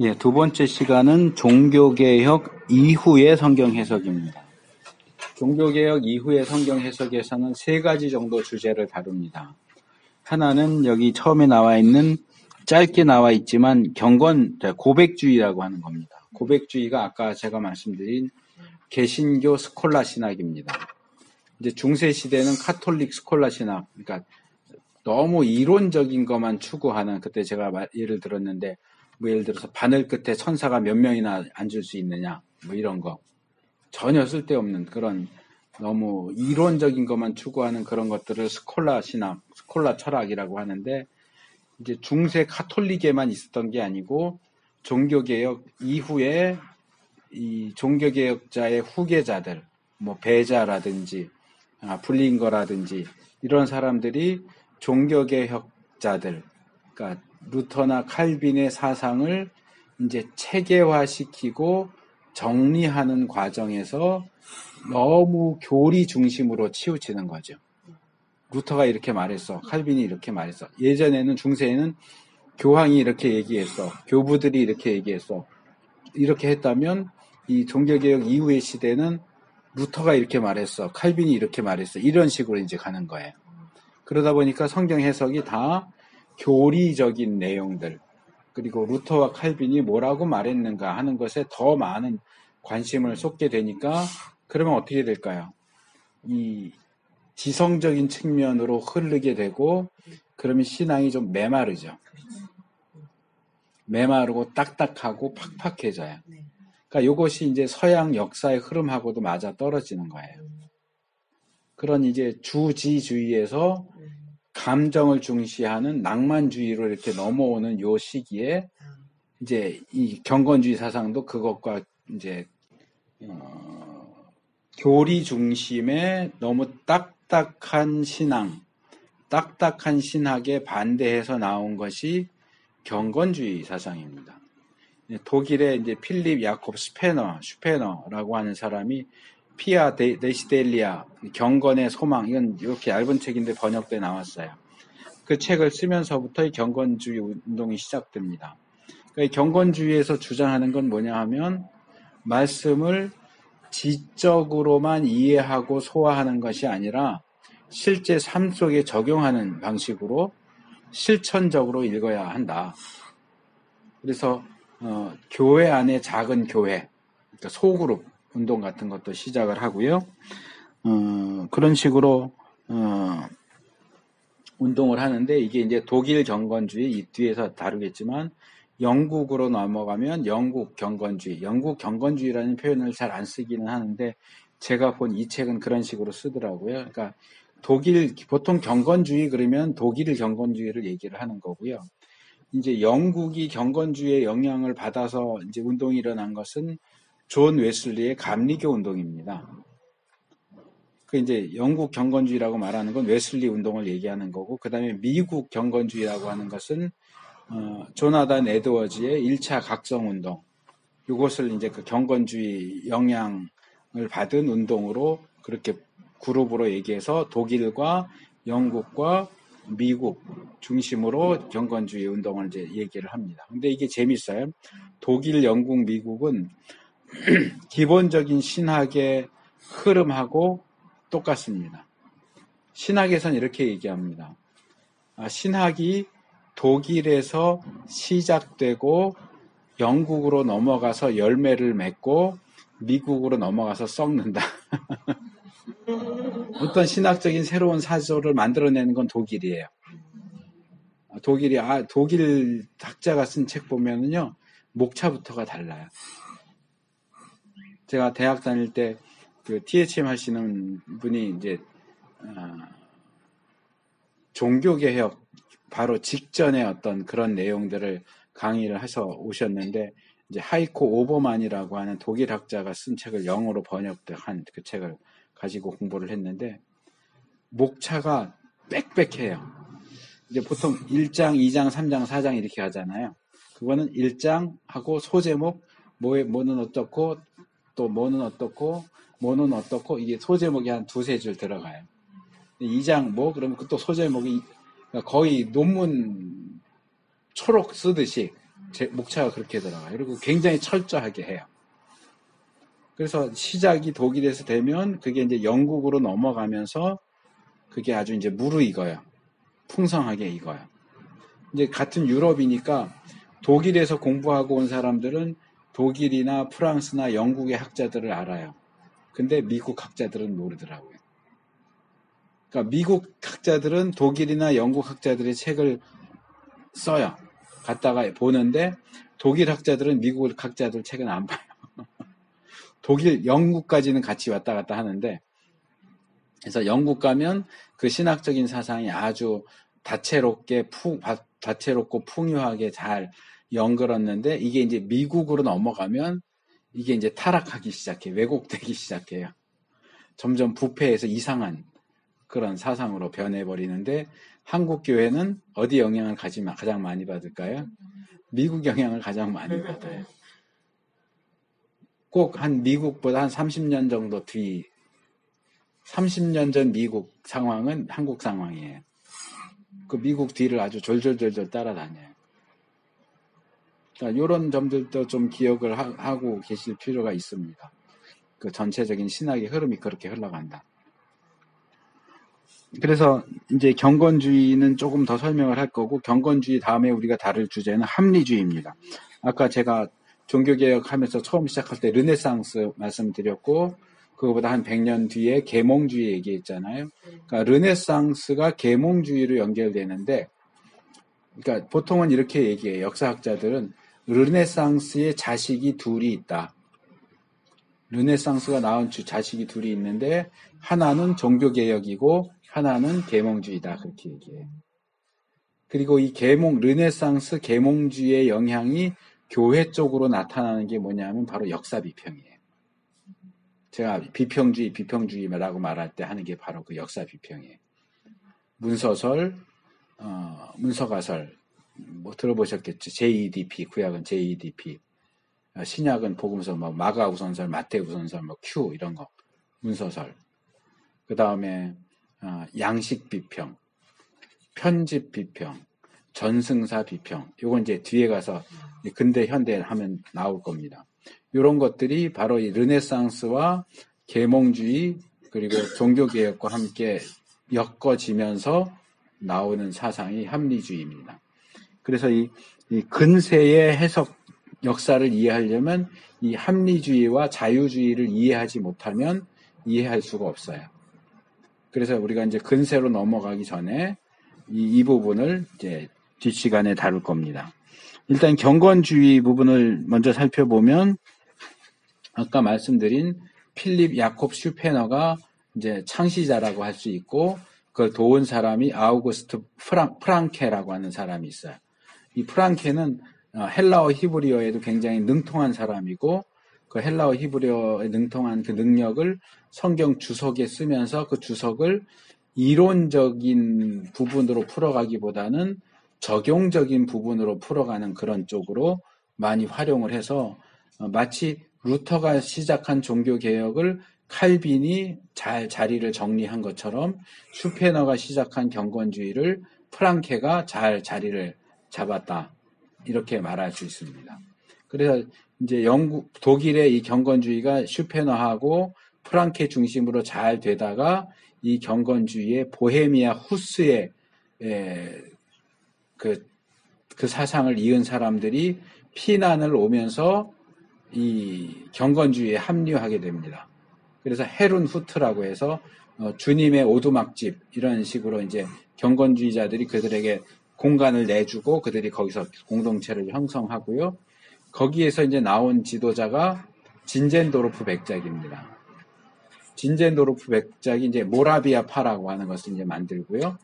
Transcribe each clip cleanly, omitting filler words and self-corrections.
예, 두 번째 시간은 종교개혁 이후의 성경 해석입니다. 종교개혁 이후의 성경 해석에서는 세 가지 정도 주제를 다룹니다. 하나는 여기 처음에 나와 있는 짧게 나와 있지만 고백주의라고 하는 겁니다. 고백주의가 아까 제가 말씀드린 개신교 스콜라 신학입니다. 이제 중세 시대는 카톨릭 스콜라 신학, 그러니까 너무 이론적인 것만 추구하는, 그때 제가 예를 들었는데, 예를 들어서 바늘 끝에 천사가 몇 명이나 앉을 수 있느냐, 이런 거. 전혀 쓸데없는 그런 너무 이론적인 것만 추구하는 그런 것들을 스콜라 신학, 스콜라 철학이라고 하는데, 이제 중세 카톨릭에만 있었던 게 아니고, 종교개혁 이후에 이 종교개혁자의 후계자들, 베자라든지, 블링거라든지, 이런 사람들이 종교개혁자들, 그러니까 루터나 칼빈의 사상을 이제 체계화시키고 정리하는 과정에서 너무 교리 중심으로 치우치는 거죠. 루터가 이렇게 말했어. 칼빈이 이렇게 말했어. 예전에는 중세에는 교황이 이렇게 얘기했어. 교부들이 이렇게 얘기했어. 이렇게 했다면 이 종교개혁 이후의 시대는 루터가 이렇게 말했어. 칼빈이 이렇게 말했어. 이런 식으로 이제 가는 거예요. 그러다 보니까 성경 해석이 다 교리적인 내용들, 그리고 루터와 칼빈이 뭐라고 말했는가 하는 것에 더 많은 관심을 쏟게 되니까, 그러면 어떻게 될까요? 이 지성적인 측면으로 흐르게 되고, 그러면 신앙이 좀 메마르죠. 메마르고 딱딱하고 팍팍해져요. 그러니까 이것이 이제 서양 역사의 흐름하고도 맞아 떨어지는 거예요. 그런 이제 주지주의에서 감정을 중시하는 낭만주의로 이렇게 넘어오는 요 시기에 이제 이 경건주의 사상도 그것과 이제 교리 중심의 너무 딱딱한 신앙, 딱딱한 신학에 반대해서 나온 것이 경건주의 사상입니다. 독일의 이제 필립 야콥 슈페너라고 하는 사람이 피아 데시델리아, 경건의 소망, 이건 이렇게 얇은 책인데 번역돼 나왔어요. 그 책을 쓰면서부터 이 경건주의 운동이 시작됩니다. 그러니까 이 경건주의에서 주장하는 건 뭐냐 하면, 말씀을 지적으로만 이해하고 소화하는 것이 아니라 실제 삶 속에 적용하는 방식으로 실천적으로 읽어야 한다. 그래서 교회 안에 작은 교회, 그러니까 소그룹 운동 같은 것도 시작을 하고요. 그런 식으로 운동을 하는데, 이게 이제 독일 경건주의, 이 뒤에서 다루겠지만, 영국으로 넘어가면 영국 경건주의라는 표현을 잘 안 쓰기는 하는데, 제가 본 이 책은 그런 식으로 쓰더라고요. 그러니까 보통 경건주의 그러면 독일 경건주의를 얘기를 하는 거고요. 이제 영국이 경건주의의 영향을 받아서 이제 운동이 일어난 것은 존 웨슬리의 감리교 운동입니다. 그 이제 영국 경건주의라고 말하는 건 웨슬리 운동을 얘기하는 거고, 그 다음에 미국 경건주의라고 하는 것은 조나단 에드워즈의 1차 각성 운동, 이것을 이제 그 경건주의 영향을 받은 운동으로 그렇게 그룹으로 얘기해서 독일과 영국과 미국 중심으로 경건주의 운동을 이제 얘기를 합니다. 근데 이게 재밌어요. 독일, 영국, 미국은 기본적인 신학의 흐름하고 똑같습니다. 신학에서는 이렇게 얘기합니다. 신학이 독일에서 시작되고 영국으로 넘어가서 열매를 맺고 미국으로 넘어가서 썩는다. 어떤 신학적인 새로운 사조를 만들어내는 건 독일이에요. 독일 학자가 쓴 책 보면은요, 목차부터가 달라요. 제가 대학 다닐 때 그 THM 하시는 분이 이제 종교개혁 바로 직전에 어떤 그런 내용들을 강의를 해서 오셨는데, 이제 하이코 오버만이라고 하는 독일 학자가 쓴 책을 영어로 번역한 그 책을 가지고 공부를 했는데, 목차가 빽빽해요. 이제 보통 1장, 2장, 3장, 4장 이렇게 하잖아요. 그거는 1장하고 소제목, 뭐는 어떻고, 또 뭐는 어떻고, 뭐는 어떻고, 이게 소제목이 한 두세 줄 들어가요. 2장 그러면 또 소제목이 거의 논문 초록 쓰듯이 목차가 그렇게 들어가요. 그리고 굉장히 철저하게 해요. 그래서 시작이 독일에서 되면 그게 이제 영국으로 넘어가면서 그게 아주 이제 무르익어요. 풍성하게 익어요. 이제 같은 유럽이니까 독일에서 공부하고 온 사람들은 독일이나 프랑스나 영국의 학자들을 알아요. 근데 미국 학자들은 모르더라고요. 그러니까 미국 학자들은 독일이나 영국 학자들의 책을 써요. 갖다가 보는데 독일 학자들은 미국 학자들 책은 안 봐요. 독일, 영국까지는 같이 왔다 갔다 하는데, 그래서 영국 가면 그 신학적인 사상이 아주 다채롭고 풍요하게 잘 연결었는데, 이게 이제 미국으로 넘어가면 이게 이제 타락하기 시작해. 왜곡되기 시작해요. 점점 부패해서 이상한 그런 사상으로 변해버리는데, 한국 교회는 어디 영향을 가장 많이 받을까요? 미국 영향을 가장 많이 받아요. 꼭 한 미국보다 한 30년 정도 뒤, 30년 전 미국 상황은 한국 상황이에요. 그 미국 뒤를 아주 졸졸졸졸 따라다녀요. 그러니까 이런 점들도 좀 기억을 하고 계실 필요가 있습니다. 그 전체적인 신학의 흐름이 그렇게 흘러간다. 그래서 이제 경건주의는 조금 더 설명을 할 거고, 경건주의 다음에 우리가 다룰 주제는 합리주의입니다. 아까 제가 종교개혁 하면서 처음 시작할 때 르네상스 말씀드렸고, 그거보다 한 100년 뒤에 계몽주의 얘기했잖아요. 그러니까 르네상스가 계몽주의로 연결되는데, 그러니까 보통은 이렇게 얘기해요. 역사학자들은 르네상스의 자식이 둘이 있다. 르네상스가 낳은 자식이 둘이 있는데 하나는 종교개혁이고 하나는 계몽주의다. 그렇게 얘기해요. 그리고 이 르네상스 계몽주의의 영향이 교회 쪽으로 나타나는 게 뭐냐면 바로 역사 비평이에요. 제가 비평주의라고 말할 때 하는 게 바로 그 역사 비평이에요. 문서설, 문서가설, 뭐 들어보셨겠죠. JEDP, 구약은 JEDP, 신약은 복음서, 뭐 마가우선설, 마태우선설, 뭐 Q 이런 거, 문서설. 그 다음에 양식 비평, 편집 비평, 전승사 비평. 요건 이제 뒤에 가서 근대 현대 하면 나올 겁니다. 이런 것들이 바로 이 르네상스와 계몽주의 그리고 종교개혁과 함께 엮어지면서 나오는 사상이 합리주의입니다. 그래서 이 근세의 해석 역사를 이해하려면 이 합리주의와 자유주의를 이해하지 못하면 이해할 수가 없어요. 그래서 우리가 이제 근세로 넘어가기 전에 이 부분을 이제 뒷시간에 다룰 겁니다. 일단 경건주의 부분을 먼저 살펴보면 아까 말씀드린 필립 야콥 슈페너가 이제 창시자라고 할 수 있고 그걸 도운 사람이 아우구스트 프랑케라고 하는 사람이 있어요. 이 프랑케는 헬라어 히브리어에도 굉장히 능통한 사람이고 그 헬라어 히브리어에 능통한 그 능력을 성경 주석에 쓰면서 그 주석을 이론적인 부분으로 풀어가기보다는 적용적인 부분으로 풀어가는 그런 쪽으로 많이 활용을 해서 마치 루터가 시작한 종교개혁을 칼빈이 잘 자리를 정리한 것처럼 슈페너가 시작한 경건주의를 프랑케가 잘 자리를 잡았다. 이렇게 말할 수 있습니다. 그래서 이제 독일의 이 경건주의가 슈페너하고 프랑케 중심으로 잘 되다가 이 경건주의의 보헤미아 후스의 그 사상을 이은 사람들이 피난을 오면서 이 경건주의에 합류하게 됩니다. 그래서 헤룬후트라고 해서 주님의 오두막집 이런 식으로 이제 경건주의자들이 그들에게 공간을 내주고 그들이 거기서 공동체를 형성하고요. 거기에서 이제 나온 지도자가 진젠도르프 백작입니다. 진젠도르프 백작이 이제 모라비아파라고 하는 것을 이제 만들고요.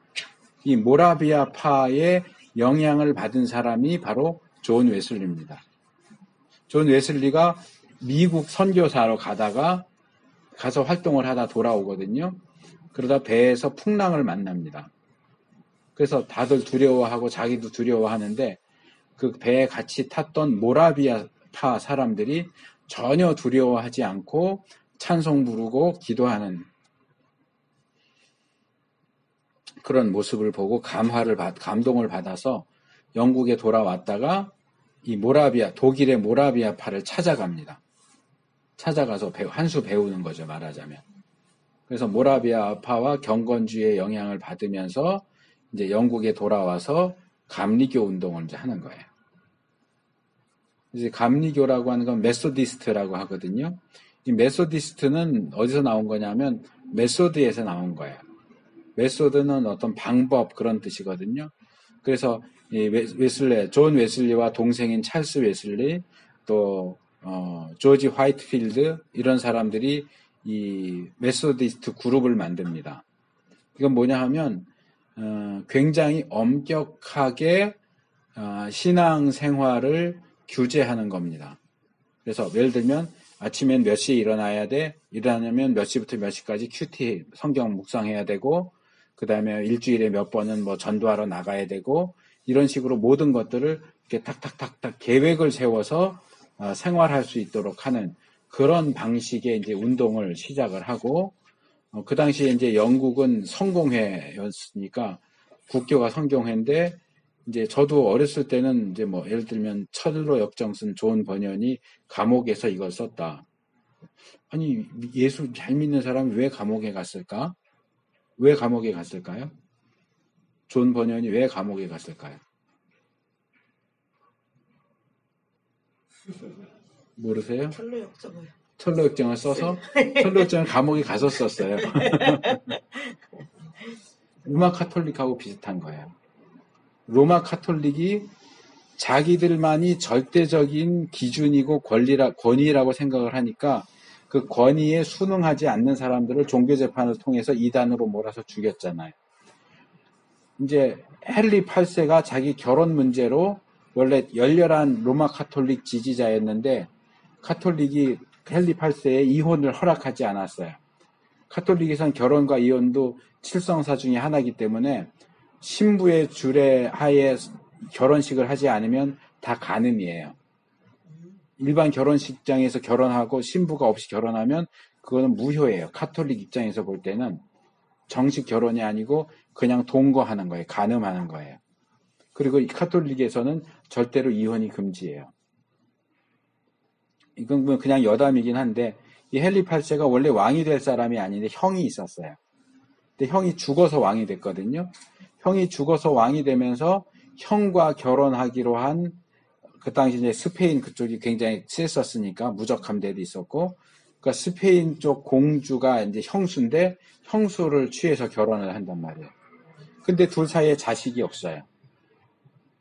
이 모라비아파의 영향을 받은 사람이 바로 존 웨슬리입니다. 존 웨슬리가 미국 선교사로 가서 활동을 하다 돌아오거든요. 그러다 배에서 풍랑을 만납니다. 그래서 다들 두려워하고 자기도 두려워하는데 그 배에 같이 탔던 모라비아파 사람들이 전혀 두려워하지 않고 찬송 부르고 기도하는 그런 모습을 보고 감동을 받아서 영국에 돌아왔다가 이 모라비아, 독일의 모라비아파를 찾아갑니다. 찾아가서 한 수 배우는 거죠, 말하자면. 그래서 모라비아파와 경건주의의 영향을 받으면서 이제 영국에 돌아와서 감리교 운동을 이제 하는 거예요. 이제 감리교라고 하는 건 메소디스트라고 하거든요. 이 메소디스트는 어디서 나온 거냐면 메소드에서 나온 거예요. 메소드는 어떤 방법 그런 뜻이거든요. 그래서 이 존 웨슬리와 동생인 찰스 웨슬리 또 조지 화이트필드 이런 사람들이 이 메소디스트 그룹을 만듭니다. 이건 뭐냐 하면 굉장히 엄격하게 신앙 생활을 규제하는 겁니다. 그래서 예를 들면 아침엔 몇 시에 일어나야 돼? 일어나면 몇 시부터 몇 시까지 큐티 성경 묵상해야 되고 그 다음에 일주일에 몇 번은 뭐 전도하러 나가야 되고 이런 식으로 모든 것들을 이렇게 탁탁탁탁 계획을 세워서 생활할 수 있도록 하는 그런 방식의 이제 운동을 시작을 하고 그 당시에 이제 영국은 성공회였으니까 국교가 성공회인데 이제 저도 어렸을 때는 이제 뭐 예를 들면 철로 역정 쓴 존 번연이 감옥에서 이걸 썼다. 아니 예수 잘 믿는 사람이 왜 감옥에 갔을까? 왜 감옥에 갔을까요? 존 번연이 왜 감옥에 갔을까요? 모르세요? 철로 역정을 써서 철로 역정을 감옥에 가서 썼어요. 로마 카톨릭하고 비슷한 거예요. 로마 카톨릭이 자기들만이 절대적인 기준이고 권위라고 생각을 하니까 그 권위에 순응하지 않는 사람들을 종교재판을 통해서 이단으로 몰아서 죽였잖아요. 이제 헨리 8세가 자기 결혼 문제로 원래 열렬한 로마 카톨릭 지지자였는데 카톨릭이 헨리 8세의 이혼을 허락하지 않았어요. 카톨릭에선 결혼과 이혼도 칠성사 중에 하나이기 때문에 신부의 주례하에 결혼식을 하지 않으면 다 간음이에요. 일반 결혼식장에서 결혼하고 신부가 없이 결혼하면 그거는 무효예요. 카톨릭 입장에서 볼 때는 정식 결혼이 아니고 그냥 동거하는 거예요. 간음하는 거예요. 그리고 이 카톨릭에서는 절대로 이혼이 금지예요. 이건 그냥 여담이긴 한데 이 헨리 8세가 원래 왕이 될 사람이 아닌데 형이 있었어요. 근데 형이 죽어서 왕이 됐거든요. 형이 죽어서 왕이 되면서 형과 결혼하기로 한 그 당시 이제 스페인 그쪽이 굉장히 셌었으니까 무적함대도 있었고, 그러니까 스페인 쪽 공주가 이제 형수인데 형수를 취해서 결혼을 한단 말이에요. 근데 둘 사이에 자식이 없어요.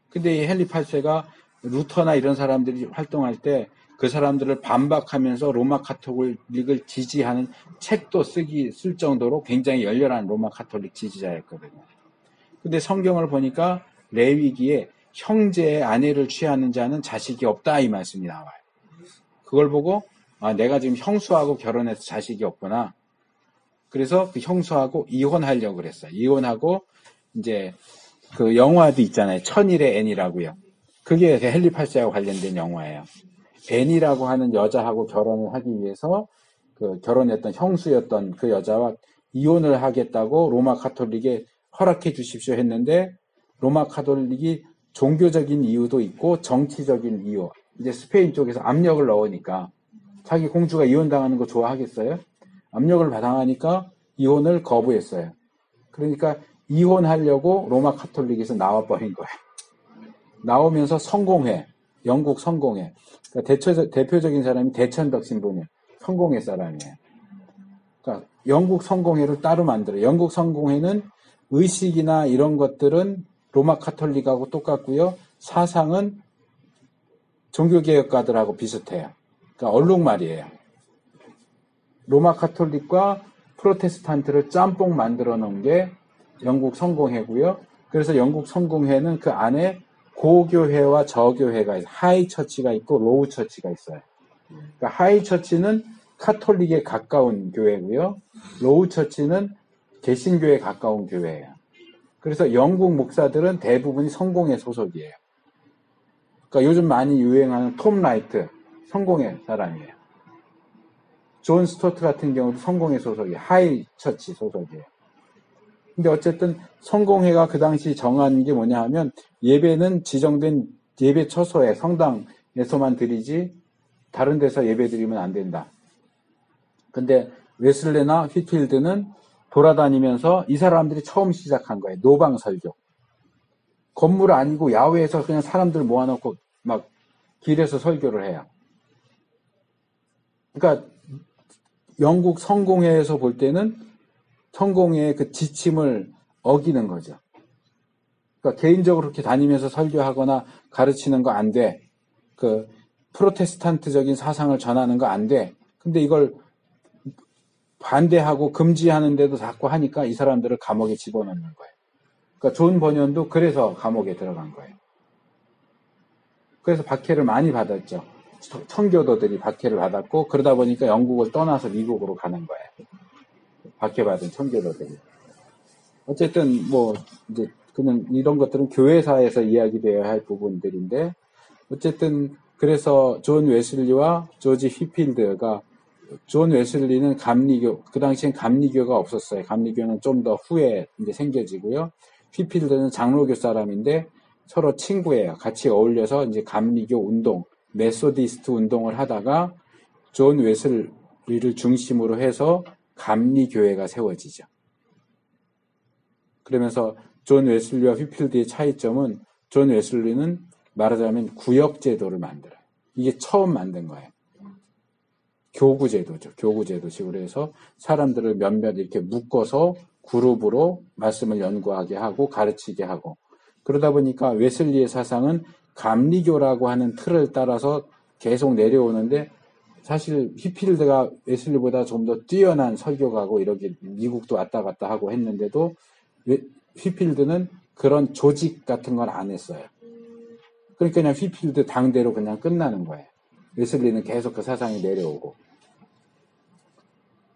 근데 이 헨리 8세가 루터나 이런 사람들이 활동할 때 그 사람들을 반박하면서 로마 카톨릭을 지지하는 책도 쓸 정도로 굉장히 열렬한 로마 카톨릭 지지자였거든요. 근데 성경을 보니까 레위기에 형제의 아내를 취하는 자는 자식이 없다 이 말씀이 나와요. 그걸 보고 내가 지금 형수하고 결혼해서 자식이 없구나. 그래서 그 형수하고 이혼하려고 그랬어요. 이혼하고 이제 그 영화도 있잖아요. 천일의 앤이라고요. 그게 헨리 8세하고 관련된 영화예요. 앤이라고 하는 여자하고 결혼을 하기 위해서 그 결혼했던 형수였던 그 여자와 이혼을 하겠다고 로마 카톨릭에 허락해 주십시오 했는데 로마 카톨릭이 종교적인 이유도 있고 정치적인 이유, 이제 스페인 쪽에서 압력을 넣으니까 자기 공주가 이혼당하는 거 좋아하겠어요? 압력을 당하니까 이혼을 거부했어요. 그러니까 이혼하려고 로마 카톨릭에서 나와버린 거예요. 나오면서 성공회, 영국 성공회. 그러니까 대표적인 사람이 대천덕 신부님, 성공회 사람이에요. 그러니까 영국 성공회를 따로 만들어요. 영국 성공회는 의식이나 이런 것들은 로마 카톨릭하고 똑같고요. 사상은 종교개혁가들하고 비슷해요. 그러니까 얼룩말이에요. 로마 카톨릭과 프로테스탄트를 짬뽕 만들어 놓은 게 영국 성공회고요. 그래서 영국 성공회는 그 안에 고교회와 저교회가 있어요. 하이 처치가 있고 로우 처치가 있어요. 그러니까 하이 처치는 카톨릭에 가까운 교회고요. 로우 처치는 개신교에 가까운 교회예요. 그래서 영국 목사들은 대부분이 성공회 소속이에요. 그러니까 요즘 많이 유행하는 톰 라이트, 성공회 사람이에요. 존 스토트 같은 경우도 성공회 소속이에요. 하이 처치 소속이에요. 근데 어쨌든 성공회가 그 당시 정한 게 뭐냐 하면 예배는 지정된 예배 처소에 성당에서만 드리지 다른 데서 예배 드리면 안 된다. 근데 웨슬레나 휘필드는 돌아다니면서 이 사람들이 처음 시작한 거예요. 노방 설교. 건물 아니고 야외에서 그냥 사람들 모아놓고 막 길에서 설교를 해요. 그러니까 영국 성공회에서 볼 때는 성공회의 그 지침을 어기는 거죠. 그러니까 개인적으로 그렇게 다니면서 설교하거나 가르치는 거 안 돼. 그 프로테스탄트적인 사상을 전하는 거 안 돼. 근데 이걸 반대하고 금지하는데도 자꾸 하니까 이 사람들을 감옥에 집어넣는 거예요. 그러니까 존 버년도 그래서 감옥에 들어간 거예요. 그래서 박해를 많이 받았죠. 청교도들이 박해를 받았고 그러다 보니까 영국을 떠나서 미국으로 가는 거예요. 박해받은 청교도들이. 어쨌든 뭐 이제 그냥 이런 것들은 교회사에서 이야기되어야 할 부분들인데 어쨌든 그래서 존 웨슬리와 조지 휘필드가 존 웨슬리는 감리교, 그 당시엔 감리교가 없었어요. 감리교는 좀 더 후에 이제 생겨지고요. 휘필드는 장로교 사람인데 서로 친구예요. 같이 어울려서 이제 감리교 운동, 메소디스트 운동을 하다가 존 웨슬리를 중심으로 해서 감리교회가 세워지죠. 그러면서 존 웨슬리와 휘필드의 차이점은 존 웨슬리는 말하자면 구역제도를 만들어요. 이게 처음 만든 거예요. 교구제도죠. 교구제도식으로 해서 사람들을 몇몇 이렇게 묶어서 그룹으로 말씀을 연구하게 하고 가르치게 하고 그러다 보니까 웨슬리의 사상은 감리교라고 하는 틀을 따라서 계속 내려오는데 사실 휘필드가 웨슬리보다 좀 더 뛰어난 설교가고 이렇게 미국도 왔다 갔다 하고 했는데도 휘필드는 그런 조직 같은 건 안 했어요. 그러니까 그냥 휘필드 당대로 그냥 끝나는 거예요. 웨슬리는 계속 그 사상이 내려오고.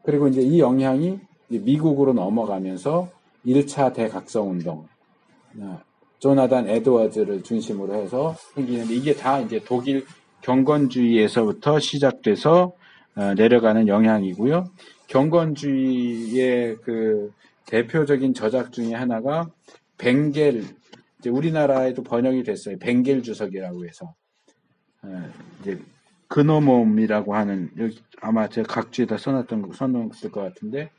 그리고 이제 이 영향이 미국으로 넘어가면서 1차 대각성운동, 조나단 에드워즈를 중심으로 해서 생기는데 이게 다 이제 독일 경건주의에서부터 시작돼서 내려가는 영향이고요. 경건주의의 그 대표적인 저작 중에 하나가 벵겔, 이제 우리나라에도 번역이 됐어요. 벵겔 주석이라고 해서 이제 그노mom이라고 하는 여기 아마 제가 각주에다 써놓았을 것 같은데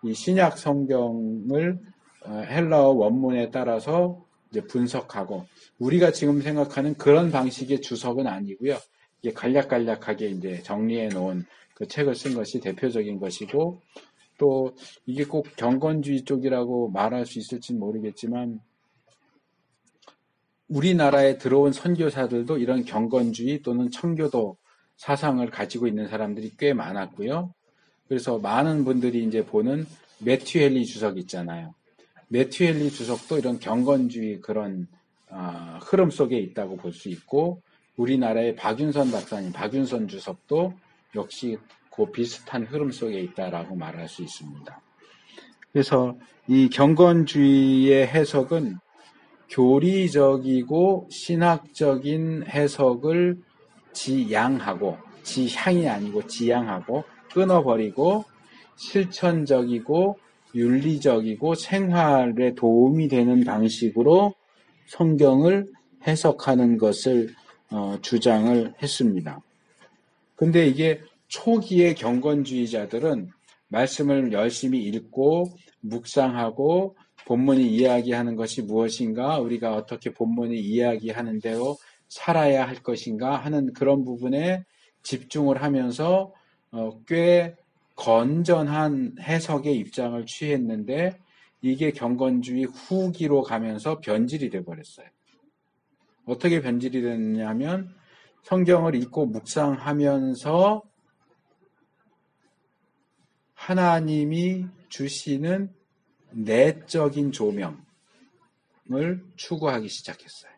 이 신약 성경을 헬라어 원문에 따라서 이제 분석하고 우리가 지금 생각하는 그런 방식의 주석은 아니고요. 이게 간략간략하게 이제 정리해 놓은 그 책을 쓴 것이 대표적인 것이고 또 이게 꼭 경건주의 쪽이라고 말할 수 있을지는 모르겠지만 우리나라에 들어온 선교사들도 이런 경건주의 또는 청교도 사상을 가지고 있는 사람들이 꽤 많았고요. 그래서 많은 분들이 이제 보는 매튜 헨리 주석 있잖아요. 매튜 헨리 주석도 이런 경건주의 그런 흐름 속에 있다고 볼 수 있고 우리나라의 박윤선 박사님, 박윤선 주석도 역시 그 비슷한 흐름 속에 있다라고 말할 수 있습니다. 그래서 이 경건주의의 해석은 교리적이고 신학적인 해석을 지양하고 지향이 아니고 지양하고 끊어버리고 실천적이고 윤리적이고 생활에 도움이 되는 방식으로 성경을 해석하는 것을 주장을 했습니다. 근데 이게 초기의 경건주의자들은 말씀을 열심히 읽고 묵상하고 본문이 이야기하는 것이 무엇인가, 우리가 어떻게 본문이 이야기하는 대로 살아야 할 것인가 하는 그런 부분에 집중을 하면서 꽤 건전한 해석의 입장을 취했는데 이게 경건주의 후기로 가면서 변질이 돼버렸어요. 어떻게 변질이 됐냐면 성경을 읽고 묵상하면서 하나님이 주시는 내적인 조명을 추구하기 시작했어요.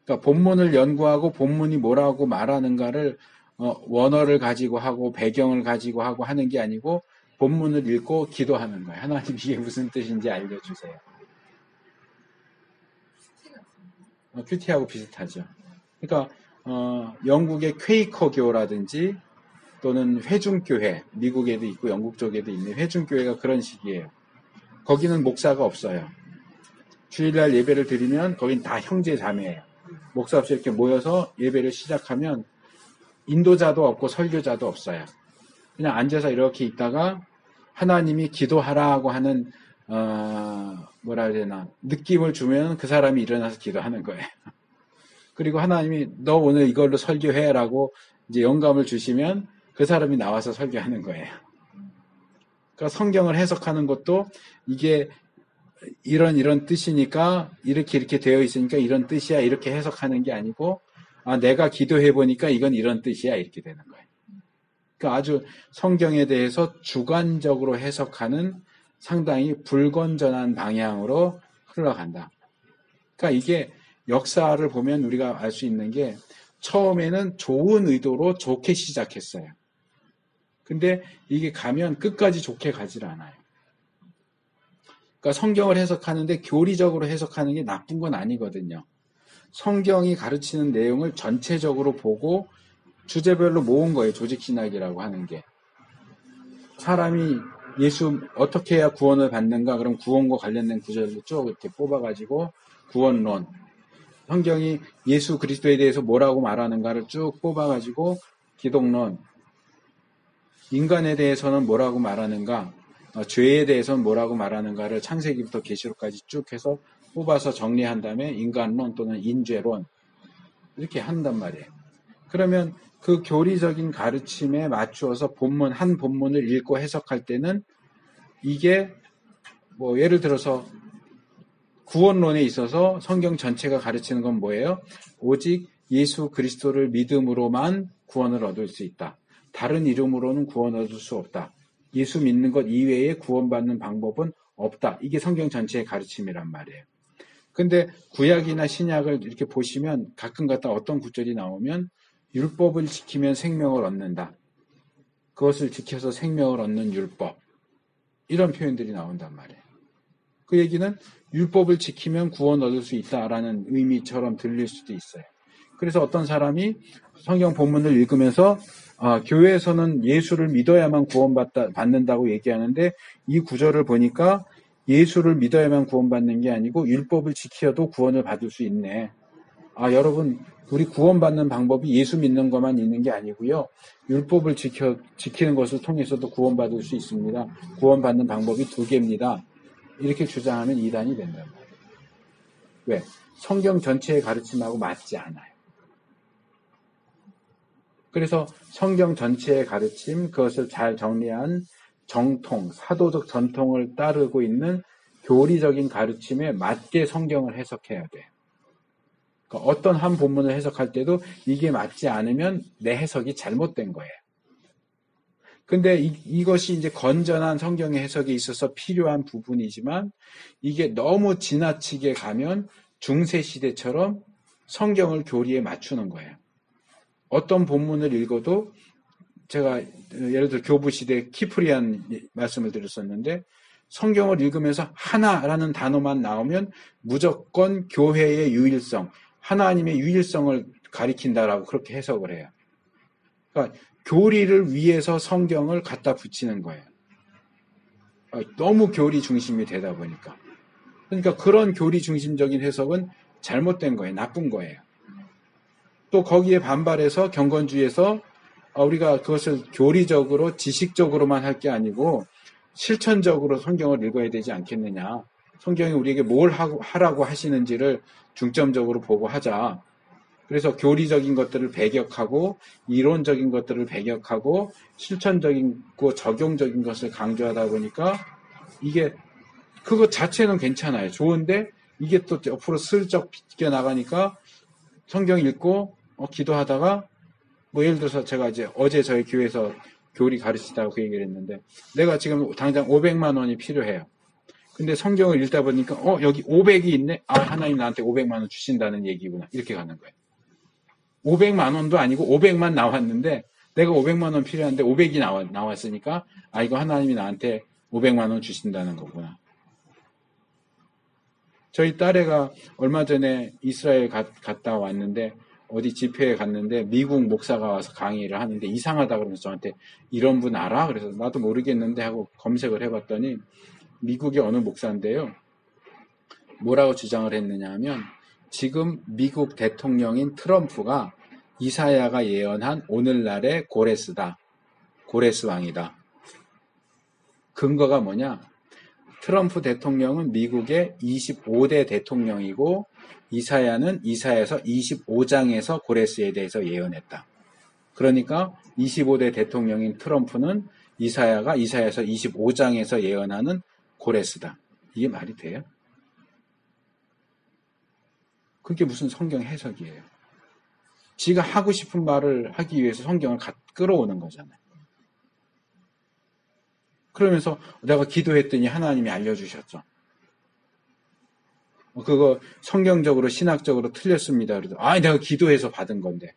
그러니까 본문을 연구하고 본문이 뭐라고 말하는가를 원어를 가지고 하고 배경을 가지고 하고 하는 게 아니고 본문을 읽고 기도하는 거예요. 하나님 이게 무슨 뜻인지 알려주세요. 큐티하고 비슷하죠. 그러니까 영국의 퀘이커교라든지 또는 회중교회, 미국에도 있고 영국 쪽에도 있는 회중교회가 그런 식이에요. 거기는 목사가 없어요. 주일날 예배를 드리면 거긴 다 형제 자매예요. 목사 없이 이렇게 모여서 예배를 시작하면 인도자도 없고 설교자도 없어요. 그냥 앉아서 이렇게 있다가 하나님이 기도하라고 하는 뭐라 해야 되나 느낌을 주면 그 사람이 일어나서 기도하는 거예요. 그리고 하나님이 너 오늘 이걸로 설교해라고 이제 영감을 주시면 그 사람이 나와서 설교하는 거예요. 그러니까 성경을 해석하는 것도 이게 이런 뜻이니까 이렇게 되어 있으니까 이런 뜻이야 이렇게 해석하는 게 아니고 내가 기도해 보니까 이건 이런 뜻이야 이렇게 되는 거예요. 그러니까 아주 성경에 대해서 주관적으로 해석하는 상당히 불건전한 방향으로 흘러간다. 그러니까 이게 역사를 보면 우리가 알 수 있는 게 처음에는 좋은 의도로 좋게 시작했어요. 근데 이게 가면 끝까지 좋게 가질 않아요. 그러니까 성경을 해석하는데 교리적으로 해석하는 게 나쁜 건 아니거든요. 성경이 가르치는 내용을 전체적으로 보고 주제별로 모은 거예요. 조직신학이라고 하는 게. 사람이 예수 어떻게 해야 구원을 받는가? 그럼 구원과 관련된 구절을 쭉 이렇게 뽑아가지고 구원론. 성경이 예수 그리스도에 대해서 뭐라고 말하는가를 쭉 뽑아가지고 기독론. 인간에 대해서는 뭐라고 말하는가? 죄에 대해서는 뭐라고 말하는가를 창세기부터 계시록까지 쭉 해서 뽑아서 정리한 다음에 인간론 또는 인죄론 이렇게 한단 말이에요. 그러면 그 교리적인 가르침에 맞추어서 한 본문을 읽고 해석할 때는 이게 뭐 예를 들어서 구원론에 있어서 성경 전체가 가르치는 건 뭐예요? 오직 예수 그리스도를 믿음으로만 구원을 얻을 수 있다. 다른 이름으로는 구원 얻을 수 없다. 예수 믿는 것 이외에 구원받는 방법은 없다. 이게 성경 전체의 가르침이란 말이에요. 근데 구약이나 신약을 이렇게 보시면 가끔가다 어떤 구절이 나오면 율법을 지키면 생명을 얻는다. 그것을 지켜서 생명을 얻는 율법. 이런 표현들이 나온단 말이에요. 그 얘기는 율법을 지키면 구원 얻을 수 있다라는 의미처럼 들릴 수도 있어요. 그래서 어떤 사람이 성경 본문을 읽으면서 교회에서는 예수를 믿어야만 구원받는다고 얘기하는데 이 구절을 보니까 예수를 믿어야만 구원받는 게 아니고 율법을 지켜도 구원을 받을 수 있네. 여러분 우리 구원받는 방법이 예수 믿는 것만 있는 게 아니고요. 율법을 지키는 것을 통해서도 구원받을 수 있습니다. 구원받는 방법이 2개입니다. 이렇게 주장하면 이단이 된단 말이에요. 왜? 성경 전체의 가르침하고 맞지 않아요. 그래서 성경 전체의 가르침, 그것을 잘 정리한 정통, 사도적 전통을 따르고 있는 교리적인 가르침에 맞게 성경을 해석해야 돼요. 그러니까 어떤 한 본문을 해석할 때도 이게 맞지 않으면 내 해석이 잘못된 거예요. 근데 이것이 이제 건전한 성경의 해석에 있어서 필요한 부분이지만 이게 너무 지나치게 가면 중세시대처럼 성경을 교리에 맞추는 거예요. 어떤 본문을 읽어도 제가 예를 들어 교부시대 키프리안 말씀을 드렸었는데 성경을 읽으면서 하나라는 단어만 나오면 무조건 교회의 유일성, 하나님의 유일성을 가리킨다라고 그렇게 해석을 해요. 그러니까 교리를 위해서 성경을 갖다 붙이는 거예요. 너무 교리 중심이 되다 보니까. 그러니까 그런 교리 중심적인 해석은 잘못된 거예요. 나쁜 거예요. 또 거기에 반발해서 경건주의에서 우리가 그것을 교리적으로 지식적으로만 할 게 아니고 실천적으로 성경을 읽어야 되지 않겠느냐. 성경이 우리에게 뭘 하라고 하시는지를 중점적으로 보고 하자. 그래서 교리적인 것들을 배격하고 이론적인 것들을 배격하고 실천적인 거 적용적인 것을 강조하다 보니까 이게 그것 자체는 괜찮아요. 좋은데 이게 또 옆으로 슬쩍 비껴 나가니까 성경 읽고 기도하다가 뭐 예를 들어서 제가 이제 어제 저희 교회에서 교리 가르치다가 그 얘기를 했는데 내가 지금 당장 500만 원이 필요해요. 근데 성경을 읽다 보니까 여기 500이 있네. 하나님 나한테 500만 원 주신다는 얘기구나. 이렇게 가는 거예요. 500만 원도 아니고 500만 나왔는데 내가 500만 원 필요한데 500이 나왔으니까 이거 하나님이 나한테 500만 원 주신다는 거구나. 저희 딸애가 얼마 전에 이스라엘 갔다 왔는데 어디 집회에 갔는데 미국 목사가 와서 강의를 하는데 이상하다 그러면서 저한테 이런 분 알아? 그래서 나도 모르겠는데 하고 검색을 해봤더니 미국의 어느 목사인데요. 뭐라고 주장을 했느냐 하면 지금 미국 대통령인 트럼프가 이사야가 예언한 오늘날의 고레스다. 고레스 왕이다. 근거가 뭐냐? 트럼프 대통령은 미국의 25대 대통령이고 이사야는 이사야서 25장에서 고레스에 대해서 예언했다. 그러니까 25대 대통령인 트럼프는 이사야가 이사야서 25장에서 예언하는 고레스다. 이게 말이 돼요? 그게 무슨 성경 해석이에요? 지가 하고 싶은 말을 하기 위해서 성경을 끌어오는 거잖아요. 그러면서 내가 기도했더니 하나님이 알려주셨죠. 그거 성경적으로 신학적으로 틀렸습니다. 그래도 내가 기도해서 받은 건데.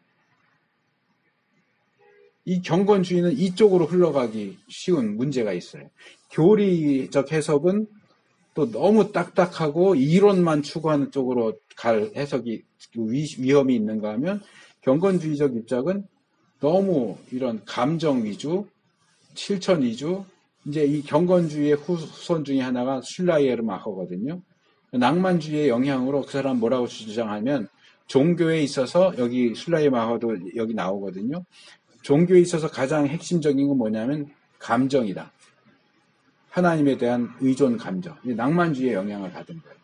이 경건주의는 이쪽으로 흘러가기 쉬운 문제가 있어요. 교리적 해석은 또 너무 딱딱하고 이론만 추구하는 쪽으로 갈 해석이 위험이 있는가 하면 경건주의적 입장은 너무 이런 감정 위주, 실천 위주, 이제 이 경건주의의 후손 중에 하나가 슐라이에르마허거든요. 낭만주의의 영향으로 그 사람 뭐라고 주장하면 종교에 있어서 여기 슐라이에르마허도 여기 나오거든요. 종교에 있어서 가장 핵심적인 건 뭐냐면 감정이다. 하나님에 대한 의존 감정. 낭만주의의 영향을 받은 거예요.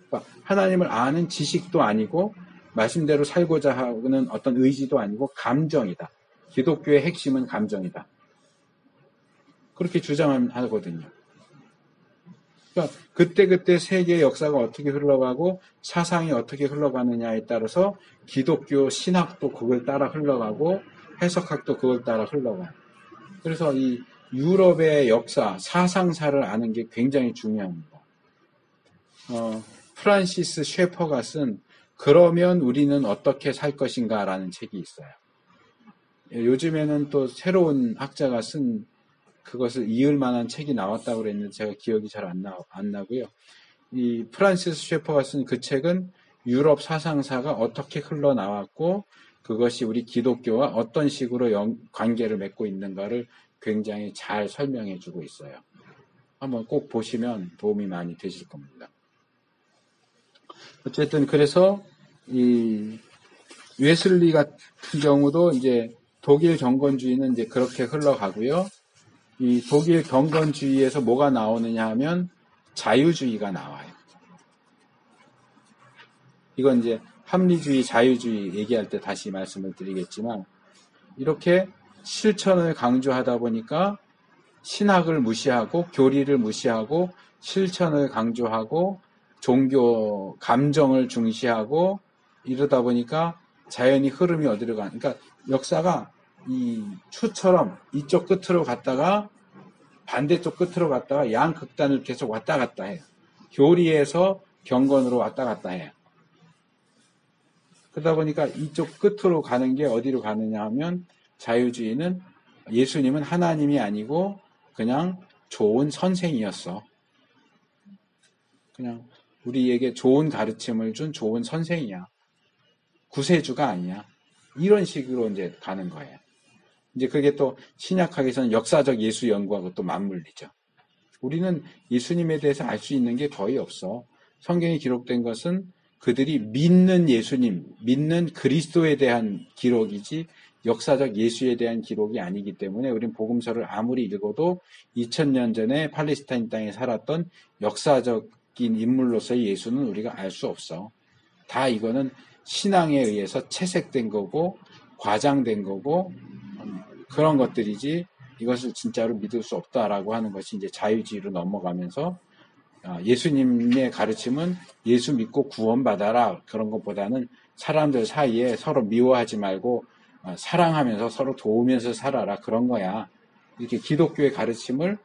그러니까 하나님을 아는 지식도 아니고 말씀대로 살고자 하는 어떤 의지도 아니고 감정이다. 기독교의 핵심은 감정이다. 그렇게 주장하거든요. 그러니까 그때그때 세계의 역사가 어떻게 흘러가고 사상이 어떻게 흘러가느냐에 따라서 기독교 신학도 그걸 따라 흘러가고 해석학도 그걸 따라 흘러가요. 그래서 이 유럽의 역사, 사상사를 아는 게 굉장히 중요합니다. 프란시스 셰퍼가 쓴 그러면 우리는 어떻게 살 것인가 라는 책이 있어요. 요즘에는 또 새로운 학자가 쓴 그것을 이을 만한 책이 나왔다고 그랬는데 제가 기억이 잘 안 나고요. 이 프란시스 셰퍼가 쓴 그 책은 유럽 사상사가 어떻게 흘러나왔고 그것이 우리 기독교와 어떤 식으로 관계를 맺고 있는가를 굉장히 잘 설명해 주고 있어요. 한번 꼭 보시면 도움이 많이 되실 겁니다. 어쨌든 그래서 이 웨슬리 같은 경우도 이제 독일 경건주의는 이제 그렇게 흘러가고요. 이 독일 경건주의에서 뭐가 나오느냐 하면 자유주의가 나와요. 이건 이제 합리주의, 자유주의 얘기할 때 다시 말씀을 드리겠지만 이렇게 실천을 강조하다 보니까 신학을 무시하고 교리를 무시하고 실천을 강조하고 종교 감정을 중시하고 이러다 보니까 자연히 흐름이 어디로 가? 그러니까 역사가 이 추처럼 이쪽 끝으로 갔다가 반대쪽 끝으로 갔다가 양극단을 계속 왔다 갔다 해요. 교리에서 경건으로 왔다 갔다 해요. 그러다 보니까 이쪽 끝으로 가는 게 어디로 가느냐 하면 자유주의는 예수님은 하나님이 아니고 그냥 좋은 선생이었어. 그냥 우리에게 좋은 가르침을 준 좋은 선생이야. 구세주가 아니야. 이런 식으로 이제 가는 거예요. 이제 그게 또 신약학에서는 역사적 예수 연구하고 또 맞물리죠. 우리는 예수님에 대해서 알 수 있는 게 거의 없어. 성경에 기록된 것은 그들이 믿는 예수님, 믿는 그리스도에 대한 기록이지 역사적 예수에 대한 기록이 아니기 때문에 우리는 복음서를 아무리 읽어도 2000년 전에 팔레스타인 땅에 살았던 역사적인 인물로서의 예수는 우리가 알 수 없어. 다 이거는 신앙에 의해서 채색된 거고 과장된 거고 그런 것들이지 이것을 진짜로 믿을 수 없다라고 하는 것이 이제 자유주의로 넘어가면서 예수님의 가르침은 예수 믿고 구원받아라 그런 것보다는 사람들 사이에 서로 미워하지 말고 사랑하면서 서로 도우면서 살아라 그런 거야. 이렇게 기독교의 가르침을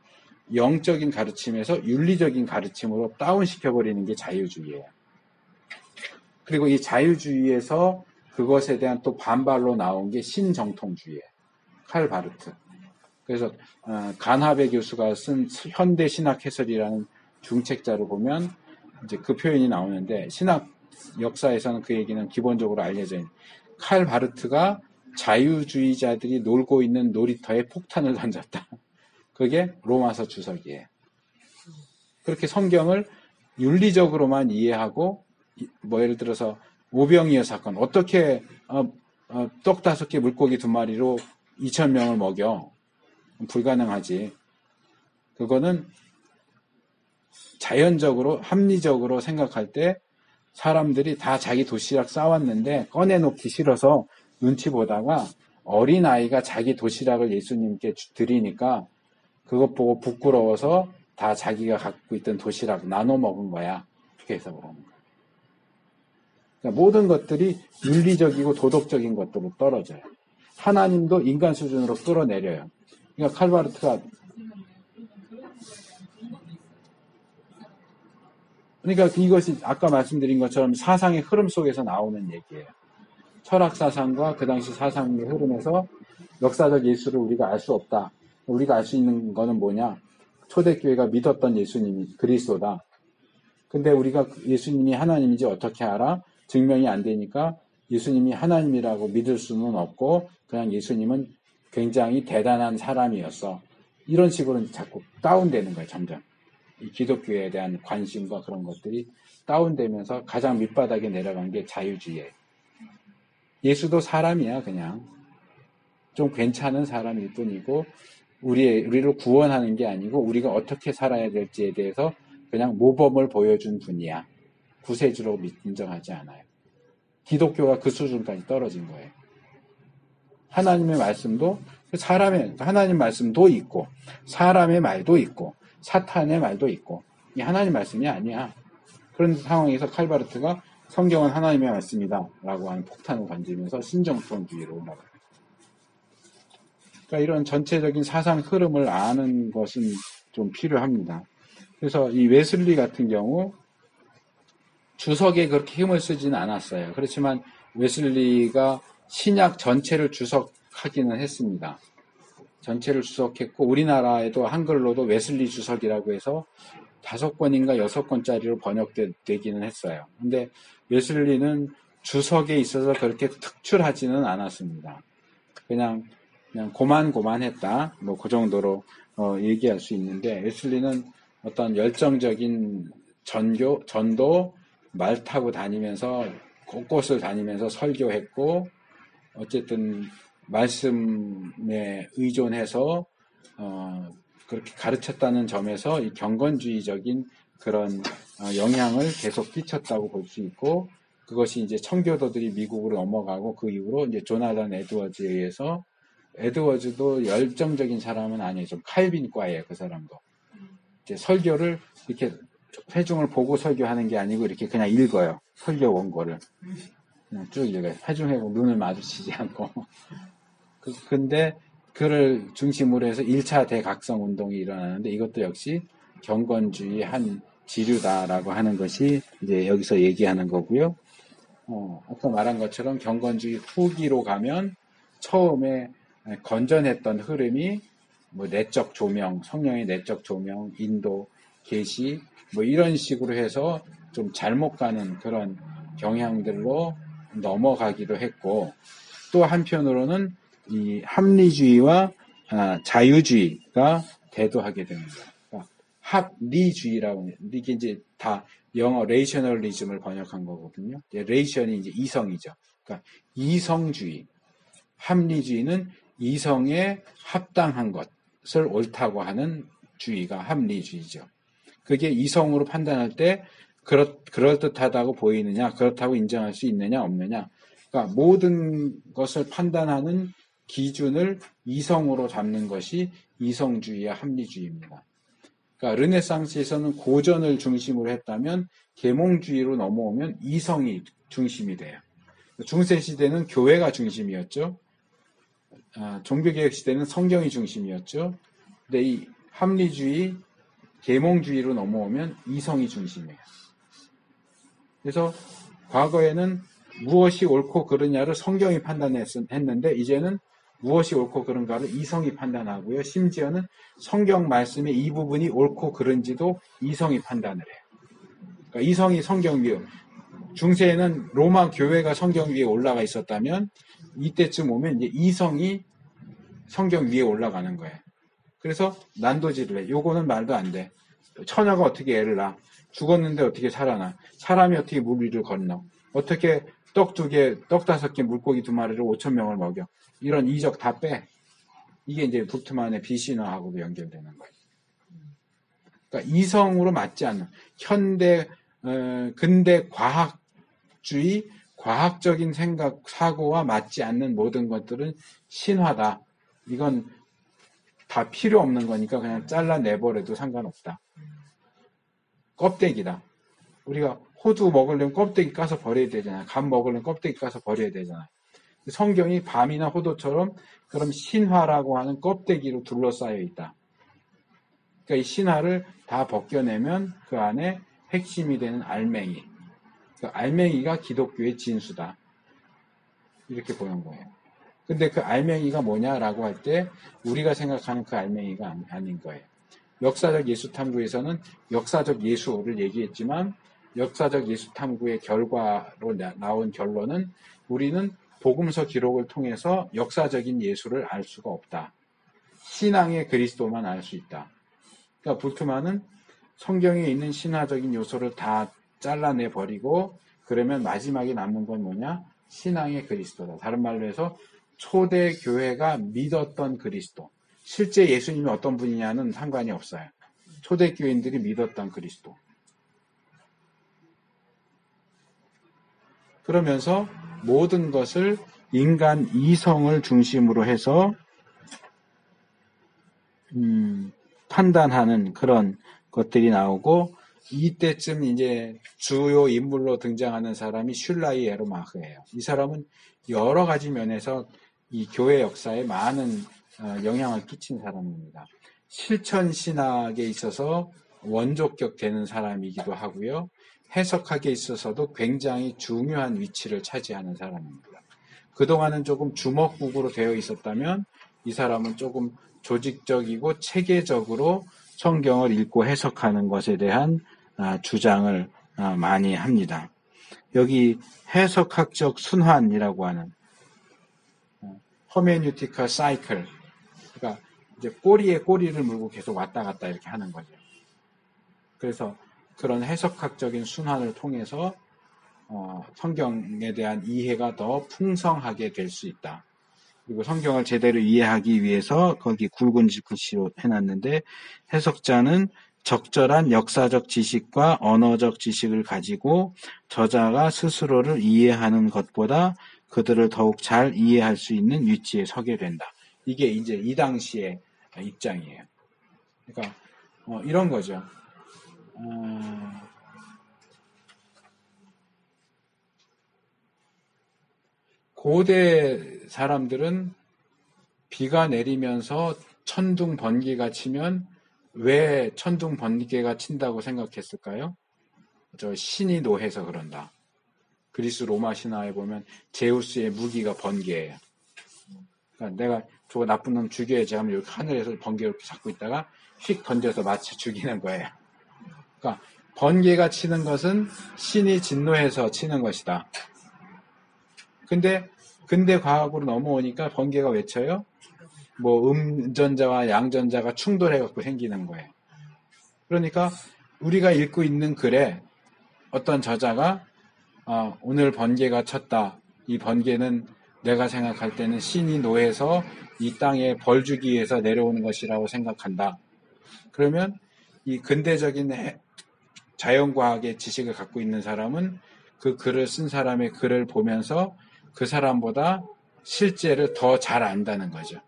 영적인 가르침에서 윤리적인 가르침으로 다운시켜버리는 게 자유주의예요. 그리고 이 자유주의에서 그것에 대한 또 반발로 나온 게 신정통주의예요. 칼 바르트. 그래서 간하베 교수가 쓴 현대 신학 해설이라는 중책자를 보면 이제 그 표현이 나오는데 신학 역사에서는 그 얘기는 기본적으로 알려져 있는 칼 바르트가 자유주의자들이 놀고 있는 놀이터에 폭탄을 던졌다. 그게 로마서 주석이에요. 그렇게 성경을 윤리적으로만 이해하고 뭐 예를 들어서 오병이어 사건 어떻게 떡 5개 물고기 2마리로 2,000명을 먹여? 불가능하지. 그거는 자연적으로 합리적으로 생각할 때 사람들이 다 자기 도시락 싸왔는데 꺼내놓기 싫어서 눈치 보다가 어린아이가 자기 도시락을 예수님께 드리니까 그것 보고 부끄러워서 다 자기가 갖고 있던 도시락 나눠 먹은 거야. 그렇게 해서 그러는 거야. 그러니까 모든 것들이 윤리적이고 도덕적인 것들로 떨어져요. 하나님도 인간 수준으로 끌어내려요. 그러니까 칼바르트가 그러니까 이것이 아까 말씀드린 것처럼 사상의 흐름 속에서 나오는 얘기예요. 철학 사상과 그 당시 사상의 흐름에서 역사적 예수를 우리가 알 수 없다. 우리가 알 수 있는 거는 뭐냐? 초대교회가 믿었던 예수님이 그리스도다. 근데 우리가 예수님이 하나님인지 어떻게 알아? 증명이 안 되니까 예수님이 하나님이라고 믿을 수는 없고 그냥 예수님은 굉장히 대단한 사람이었어. 이런 식으로 자꾸 다운되는 거예요. 점점. 이 기독교에 대한 관심과 그런 것들이 다운되면서 가장 밑바닥에 내려간 게 자유주의예요. 예수도 사람이야. 그냥 좀 괜찮은 사람일 뿐이고 우리를 구원하는 게 아니고 우리가 어떻게 살아야 될지에 대해서 그냥 모범을 보여준 분이야. 구세주로 인정하지 않아요. 기독교가 그 수준까지 떨어진 거예요. 하나님의 말씀도 하나님 말씀도 있고 사람의 말도 있고 사탄의 말도 있고 이 하나님 말씀이 아니야. 그런 상황에서 칼바르트가 성경은 하나님의 말씀이다 라고 하는 폭탄을 던지면서 신정통주의로 올라가요. 그러니까 이런 전체적인 사상 흐름을 아는 것은 좀 필요합니다. 그래서 이 웨슬리 같은 경우 주석에 그렇게 힘을 쓰지는 않았어요. 그렇지만 웨슬리가 신약 전체를 주석하기는 했습니다. 전체를 주석했고 우리나라에도 한글로도 웨슬리 주석이라고 해서 5권인가 6권짜리로 번역되기는 했어요. 근데 웨슬리는 주석에 있어서 그렇게 특출하지는 않았습니다. 그냥 고만고만했다. 뭐 그 정도로 얘기할 수 있는데 웨슬리는 어떤 열정적인 전도 말 타고 다니면서 곳곳을 다니면서 설교했고 어쨌든 말씀에 의존해서 그렇게 가르쳤다는 점에서 이 경건주의적인 그런 영향을 계속 끼쳤다고 볼 수 있고 그것이 이제 청교도들이 미국으로 넘어가고 그 이후로 이제 조나단 에드워즈에 의해서 에드워즈도 열정적인 사람은 아니에요. 좀 칼빈과예요. 그 사람도. 이제 설교를 이렇게 회중을 보고 설교하는 게 아니고 이렇게 그냥 읽어요. 설교 원고를. 그냥 쭉 읽어요. 회중하고 눈을 마주치지 않고. 근데 그를 중심으로 해서 1차 대각성 운동이 일어나는데 이것도 역시 경건주의 한 지류다라고 하는 것이 이제 여기서 얘기하는 거고요. 아까 말한 것처럼 경건주의 후기로 가면 처음에 건전했던 흐름이 뭐 내적 조명, 성령의 내적 조명, 인도, 계시 뭐 이런 식으로 해서 좀 잘못 가는 그런 경향들로 넘어가기도 했고 또 한편으로는 이 합리주의와 자유주의가 대두하게 됩니다. 그러니까 합리주의라고 이게 이제 다 영어 레이셔널리즘을 번역한 거거든요. 레이션이 이제 이성이죠. 그러니까 이성주의, 합리주의는 이성에 합당한 것을 옳다고 하는 주의가 합리주의죠. 그게 이성으로 판단할 때 그럴듯하다고 보이느냐, 그렇다고 인정할 수 있느냐, 없느냐. 그러니까 모든 것을 판단하는 기준을 이성으로 잡는 것이 이성주의와 합리주의입니다. 그러니까 르네상스에서는 고전을 중심으로 했다면 계몽주의로 넘어오면 이성이 중심이 돼요. 중세 시대는 교회가 중심이었죠. 종교개혁 시대는 성경이 중심이었죠. 근데 이 합리주의, 계몽주의로 넘어오면 이성이 중심이에요. 그래서 과거에는 무엇이 옳고 그르냐를 성경이 판단했는데 이제는 무엇이 옳고 그른가를 이성이 판단하고요. 심지어는 성경 말씀의 이 부분이 옳고 그른지도 이성이 판단을 해요. 그러니까 이성이 성경 위에 중세에는 로마 교회가 성경 위에 올라가 있었다면 이때쯤 오면 이제 이성이 성경 위에 올라가는 거예요. 그래서 난도질을 해. 요거는 말도 안 돼. 처녀가 어떻게 애를 낳아? 죽었는데 어떻게 살아나? 사람이 어떻게 물 위를 건너? 어떻게 떡 2개, 떡 5개, 물고기 2마리를 5,000명을 먹여? 이런 이적 다 빼. 이게 이제 불트만의 비신화하고도 연결되는 거예요. 그러니까 이성으로 맞지 않는 현대 근대 과학주의, 과학적인 생각, 사고와 맞지 않는 모든 것들은 신화다. 이건 다 필요 없는 거니까 그냥 잘라내버려도 상관없다. 껍데기다. 우리가 호두 먹으려면 껍데기 까서 버려야 되잖아요. 감 먹으려면 껍데기 까서 버려야 되잖아요. 성경이 밤이나 호두처럼 그럼 신화라고 하는 껍데기로 둘러싸여 있다. 그러니까 이 신화를 다 벗겨내면 그 안에 핵심이 되는 알맹이. 그 알맹이가 기독교의 진수다. 이렇게 보는 거예요. 근데 그 알맹이가 뭐냐라고 할 때 우리가 생각하는 그 알맹이가 아닌 거예요. 역사적 예수 탐구에서는 역사적 예수를 얘기했지만 역사적 예수 탐구의 결과로 나온 결론은 우리는 복음서 기록을 통해서 역사적인 예수를 알 수가 없다. 신앙의 그리스도만 알 수 있다. 그러니까 불트만은 성경에 있는 신화적인 요소를 다 잘라내 버리고 그러면 마지막에 남는 건 뭐냐? 신앙의 그리스도다. 다른 말로 해서 초대 교회가 믿었던 그리스도. 실제 예수님이 어떤 분이냐는 상관이 없어요. 초대 교인들이 믿었던 그리스도. 그러면서 모든 것을 인간 이성을 중심으로 해서 판단하는 그런 것들이 나오고 이때쯤 이제 주요 인물로 등장하는 사람이 슐라이 에르마흐예요. 이 사람은 여러 가지 면에서 이 교회 역사에 많은 영향을 끼친 사람입니다. 실천 신학에 있어서 원조격 되는 사람이기도 하고요. 해석학에 있어서도 굉장히 중요한 위치를 차지하는 사람입니다. 그동안은 조금 주먹국으로 되어 있었다면 이 사람은 조금 조직적이고 체계적으로 성경을 읽고 해석하는 것에 대한 주장을 많이 합니다. 여기 해석학적 순환이라고 하는 허메뉴티컬 사이클, 그러니까 이제 꼬리에 꼬리를 물고 계속 왔다 갔다 이렇게 하는 거죠. 그래서 그런 해석학적인 순환을 통해서 성경에 대한 이해가 더 풍성하게 될 수 있다. 그리고 성경을 제대로 이해하기 위해서 거기 굵은 글씨로 해놨는데 해석자는 적절한 역사적 지식과 언어적 지식을 가지고 저자가 스스로를 이해하는 것보다 그들을 더욱 잘 이해할 수 있는 위치에 서게 된다. 이게 이제 이 당시의 입장이에요. 그러니까 이런 거죠. 고대 사람들은 비가 내리면서 천둥 번개가 치면 왜 천둥 번개가 친다고 생각했을까요? 저 신이 노해서 그런다. 그리스 로마 신화에 보면 제우스의 무기가 번개예요. 그러니까 내가 저거 나쁜 놈 죽여야지 하면 여기 하늘에서 번개 이렇게 잡고 있다가 휙 던져서 마치 죽이는 거예요. 그러니까 번개가 치는 것은 신이 진노해서 치는 것이다. 근데 근대 과학으로 넘어오니까 번개가 왜 쳐요? 뭐 음전자와 양전자가 충돌해갖고 생기는 거예요. 그러니까 우리가 읽고 있는 글에 어떤 저자가 오늘 번개가 쳤다. 이 번개는 내가 생각할 때는 신이 노해서 이 땅에 벌 주기 위해서 내려오는 것이라고 생각한다. 그러면 이 근대적인 자연과학의 지식을 갖고 있는 사람은 그 글을 쓴 사람의 글을 보면서 그 사람보다 실제를 더 잘 안다는 거죠.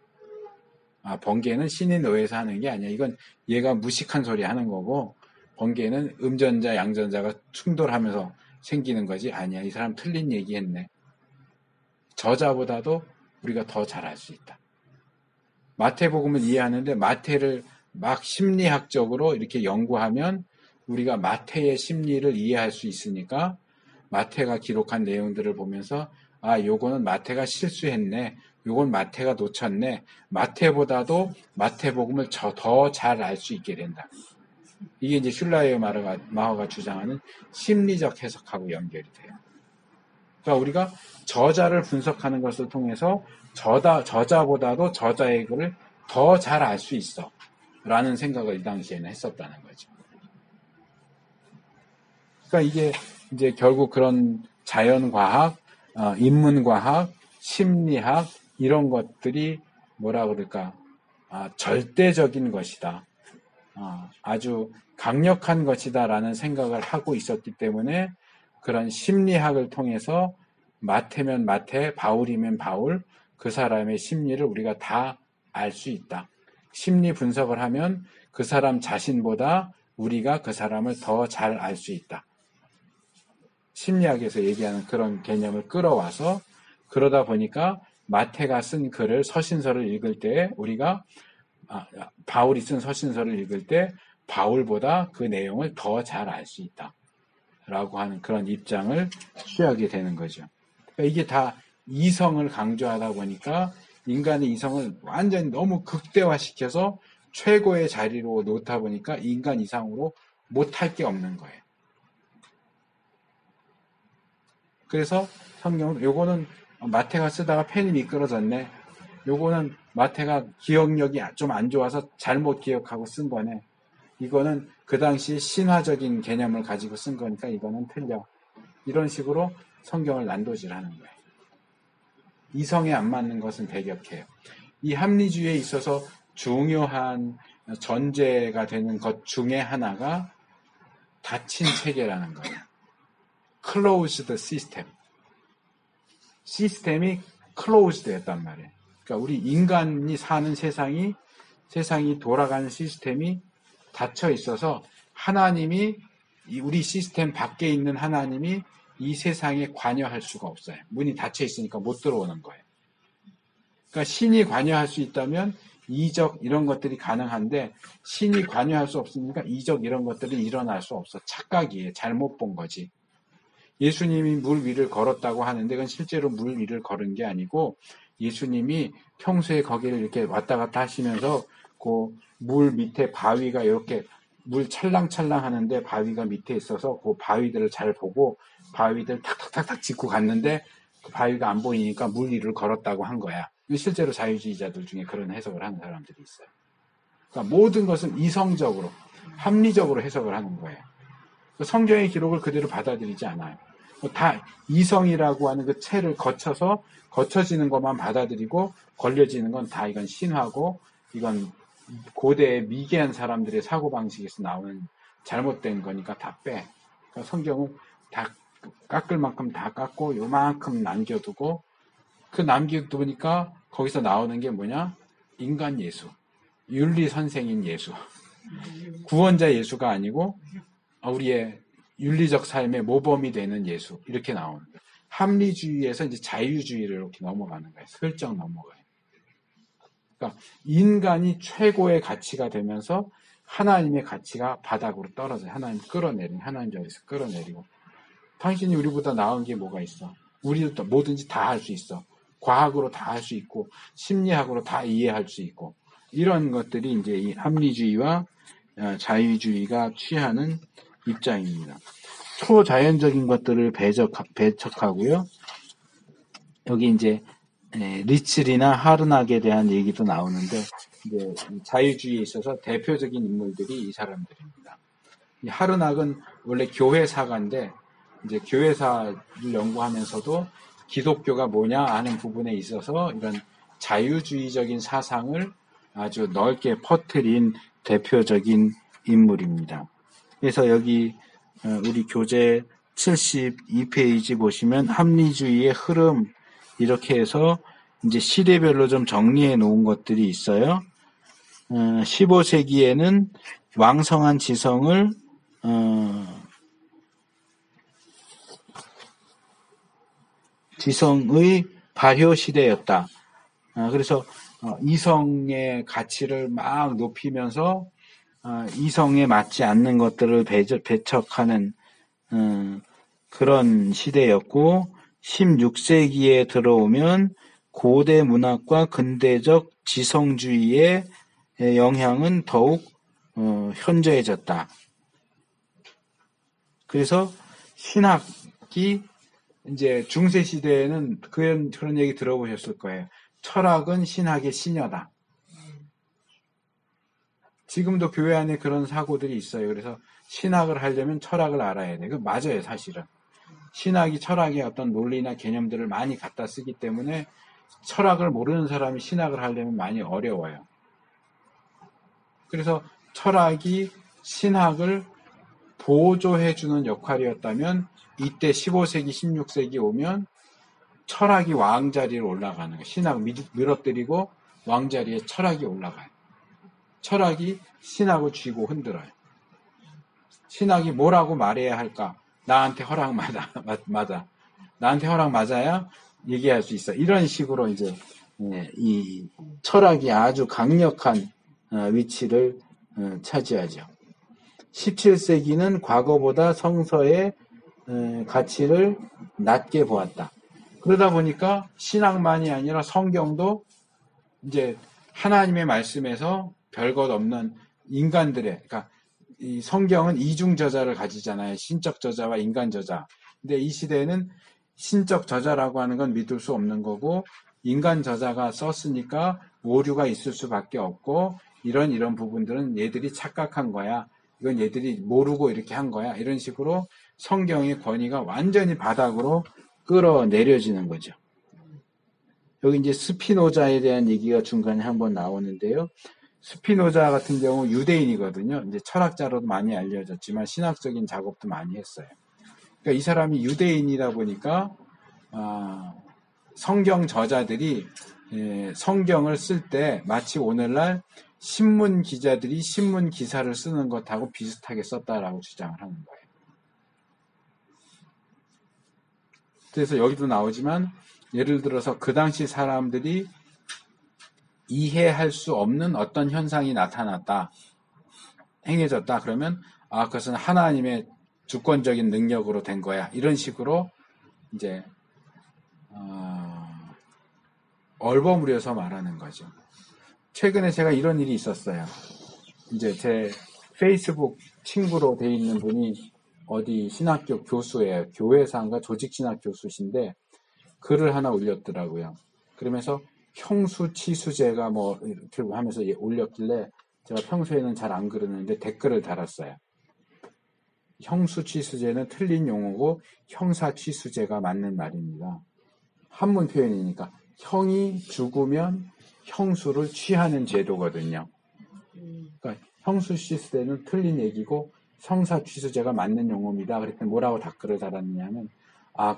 번개는 신이 노해서 하는 게 아니야. 이건 얘가 무식한 소리 하는 거고 번개는 음전자, 양전자가 충돌하면서 생기는 거지. 아니야. 이 사람 틀린 얘기했네. 저자보다도 우리가 더 잘 알 수 있다. 마태복음을 이해하는데 마태를 막 심리학적으로 이렇게 연구하면 우리가 마태의 심리를 이해할 수 있으니까 마태가 기록한 내용들을 보면서 요거는 마태가 실수했네. 요건 마태가 놓쳤네. 마태보다도 마태복음을 더 잘 알 수 있게 된다. 이게 이제 슐라이어 마허가 주장하는 심리적 해석하고 연결이 돼요. 그러니까 우리가 저자를 분석하는 것을 통해서 저자보다도 저자의 글을 더 잘 알 수 있어. 라는 생각을 이 당시에는 했었다는 거죠. 그러니까 이게 이제 결국 그런 자연과학, 인문과학, 심리학 이런 것들이 뭐라 그럴까? 절대적인 것이다. 아주 강력한 것이다라는 생각을 하고 있었기 때문에 그런 심리학을 통해서 마태면 마태, 바울이면 바울, 그 사람의 심리를 우리가 다 알 수 있다. 심리 분석을 하면 그 사람 자신보다 우리가 그 사람을 더 잘 알 수 있다. 심리학에서 얘기하는 그런 개념을 끌어와서 그러다 보니까 마태가 쓴 글을 서신서를 읽을 때 우리가 바울이 쓴 서신서를 읽을 때 바울보다 그 내용을 더 잘 알 수 있다. 라고 하는 그런 입장을 취하게 되는 거죠. 그러니까 이게 다 이성을 강조하다 보니까 인간의 이성을 완전히 너무 극대화시켜서 최고의 자리로 놓다 보니까 인간 이상으로 못할 게 없는 거예요. 그래서 성경은 요거는 마태가 쓰다가 펜이 미끄러졌네. 요거는 마태가 기억력이 좀 안 좋아서 잘못 기억하고 쓴 거네. 이거는 그 당시 신화적인 개념을 가지고 쓴 거니까 이거는 틀려. 이런 식으로 성경을 난도질하는 거예요. 이성에 안 맞는 것은 배격해요. 이 합리주의에 있어서 중요한 전제가 되는 것 중에 하나가 닫힌 체계라는 거예요. closed system. 시스템이 closed 했단 말이에요. 그러니까 우리 인간이 사는 세상이 돌아가는 시스템이 닫혀 있어서 하나님이 우리 시스템 밖에 있는 하나님이 이 세상에 관여할 수가 없어요. 문이 닫혀 있으니까 못 들어오는 거예요. 그러니까 신이 관여할 수 있다면 이적 이런 것들이 가능한데 신이 관여할 수 없으니까 이적 이런 것들은 일어날 수 없어. 착각이에요. 잘못 본 거지. 예수님이 물 위를 걸었다고 하는데 그건 실제로 물 위를 걸은 게 아니고 예수님이 평소에 거기를 이렇게 왔다 갔다 하시면서 그 물 밑에 바위가 이렇게 물 찰랑찰랑 하는데 바위가 밑에 있어서 그 바위들을 잘 보고 바위들 탁탁탁탁 짚고 갔는데 그 바위가 안 보이니까 물 위를 걸었다고 한 거야. 실제로 자유주의자들 중에 그런 해석을 하는 사람들이 있어요. 그러니까 모든 것은 이성적으로, 합리적으로 해석을 하는 거예요. 성경의 기록을 그대로 받아들이지 않아요. 다 이성이라고 하는 그 체를 거쳐서 거쳐지는 것만 받아들이고 걸려지는 건 다 이건 신화고 이건 고대의 미개한 사람들의 사고방식에서 나오는 잘못된 거니까 다 빼. 그러니까 성경은 다 깎을 만큼 다 깎고 요만큼 남겨두고 그 남겨두니까 거기서 나오는 게 뭐냐? 인간 예수. 윤리 선생인 예수. 구원자 예수가 아니고 우리의 윤리적 삶의 모범이 되는 예수. 이렇게 나오는 거예요. 합리주의에서 이제 자유주의를 이렇게 넘어가는 거예요. 슬쩍 넘어가요. 그러니까 인간이 최고의 가치가 되면서 하나님의 가치가 바닥으로 떨어져요. 하나님 자리에서 끌어내리고. 당신이 우리보다 나은 게 뭐가 있어? 우리도 뭐든지 다 할 수 있어. 과학으로 다 할 수 있고, 심리학으로 다 이해할 수 있고, 이런 것들이 이제 이 합리주의와 자유주의가 취하는 입장입니다. 초자연적인 것들을 배척하고요. 여기 이제 리츠리나 하르낙에 대한 얘기도 나오는데 이제 자유주의에 있어서 대표적인 인물들이 이 사람들입니다. 이 하르낙은 원래 교회사가인데 이제 교회사를 연구하면서도 기독교가 뭐냐 하는 부분에 있어서 이런 자유주의적인 사상을 아주 넓게 퍼뜨린 대표적인 인물입니다. 그래서 여기 우리 교재 72페이지 보시면 합리주의의 흐름 이렇게 해서 이제 시대별로 좀 정리해 놓은 것들이 있어요. 15세기에는 왕성한 지성을 지성의 발효 시대였다. 그래서 이성의 가치를 막 높이면서 이성에 맞지 않는 것들을 배척하는 그런 시대였고 16세기에 들어오면 고대 문학과 근대적 지성주의의 영향은 더욱 현저해졌다. 그래서 신학이 이제 중세 시대에는 그런 얘기 들어보셨을 거예요. 철학은 신학의 시녀다. 지금도 교회 안에 그런 사고들이 있어요. 그래서 신학을 하려면 철학을 알아야 돼. 그 맞아요, 사실은. 신학이 철학의 어떤 논리나 개념들을 많이 갖다 쓰기 때문에 철학을 모르는 사람이 신학을 하려면 많이 어려워요. 그래서 철학이 신학을 보조해주는 역할이었다면 이때 15세기, 16세기 오면 철학이 왕자리로 올라가는 거예요. 신학 밀어뜨리고 왕자리에 철학이 올라가요. 철학이 신학을 쥐고 흔들어요. 신학이 뭐라고 말해야 할까? 나한테 허락 맞아. 나한테 허락 맞아야 얘기할 수 있어. 이런 식으로 이제 이 철학이 아주 강력한 위치를 차지하죠. 17세기는 과거보다 성서의 가치를 낮게 보았다. 그러다 보니까 신학만이 아니라 성경도 이제 하나님의 말씀에서 별것 없는 인간들의, 그러니까 이 성경은 이중 저자를 가지잖아요. 신적 저자와 인간 저자. 근데 이 시대에는 신적 저자라고 하는 건 믿을 수 없는 거고, 인간 저자가 썼으니까 오류가 있을 수밖에 없고, 이런 부분들은 얘들이 착각한 거야. 이건 얘들이 모르고 이렇게 한 거야. 이런 식으로 성경의 권위가 완전히 바닥으로 끌어내려지는 거죠. 여기 이제 스피노자에 대한 얘기가 중간에 한번 나오는데요. 스피노자 같은 경우 유대인이거든요. 이제 철학자로도 많이 알려졌지만 신학적인 작업도 많이 했어요. 그러니까 이 사람이 유대인이다 보니까 성경 저자들이 성경을 쓸 때 마치 오늘날 신문 기자들이 신문 기사를 쓰는 것하고 비슷하게 썼다라고 주장을 하는 거예요. 그래서 여기도 나오지만 예를 들어서 그 당시 사람들이 이해할 수 없는 어떤 현상이 나타났다, 행해졌다 그러면 그것은 하나님의 주권적인 능력으로 된 거야. 이런 식으로 이제 얼버무려서 말하는 거죠. 최근에 제가 이런 일이 있었어요. 이제 제 페이스북 친구로 돼 있는 분이 어디 신학교 교수예요. 교회사인가 조직신학 교수신데 글을 하나 올렸더라고요. 그러면서 형수치수제가 뭐 이렇게 하면서 올렸길래 제가 평소에는 잘 안 그러는데 댓글을 달았어요. 형수치수제는 틀린 용어고 형사취수제가 맞는 말입니다. 한문 표현이니까 형이 죽으면 형수를 취하는 제도거든요. 그러니까 형수취수제는 틀린 얘기고 형사취수제가 맞는 용어입니다. 그랬더니 뭐라고 댓글을 달았냐면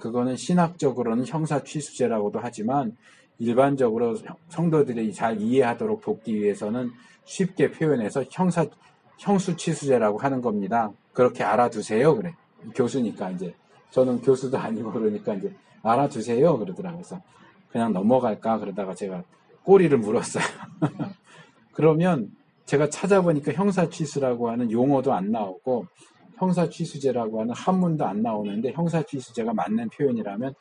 그거는 신학적으로는 형사취수제라고도 하지만 일반적으로 성도들이 잘 이해하도록 돕기 위해서는 쉽게 표현해서 형수취수제라고 하는 겁니다. 그렇게 알아두세요. 그래. 교수니까 이제 저는 교수도 아니고 그러니까 이제 알아두세요. 그러더라고요. 그래서 그냥 넘어갈까 그러다가 제가 꼬리를 물었어요. 그러면 제가 찾아보니까 형사취수라고 하는 용어도 안 나오고 형사취수제라고 하는 한문도 안 나오는데 형사취수제가 맞는 표현이라면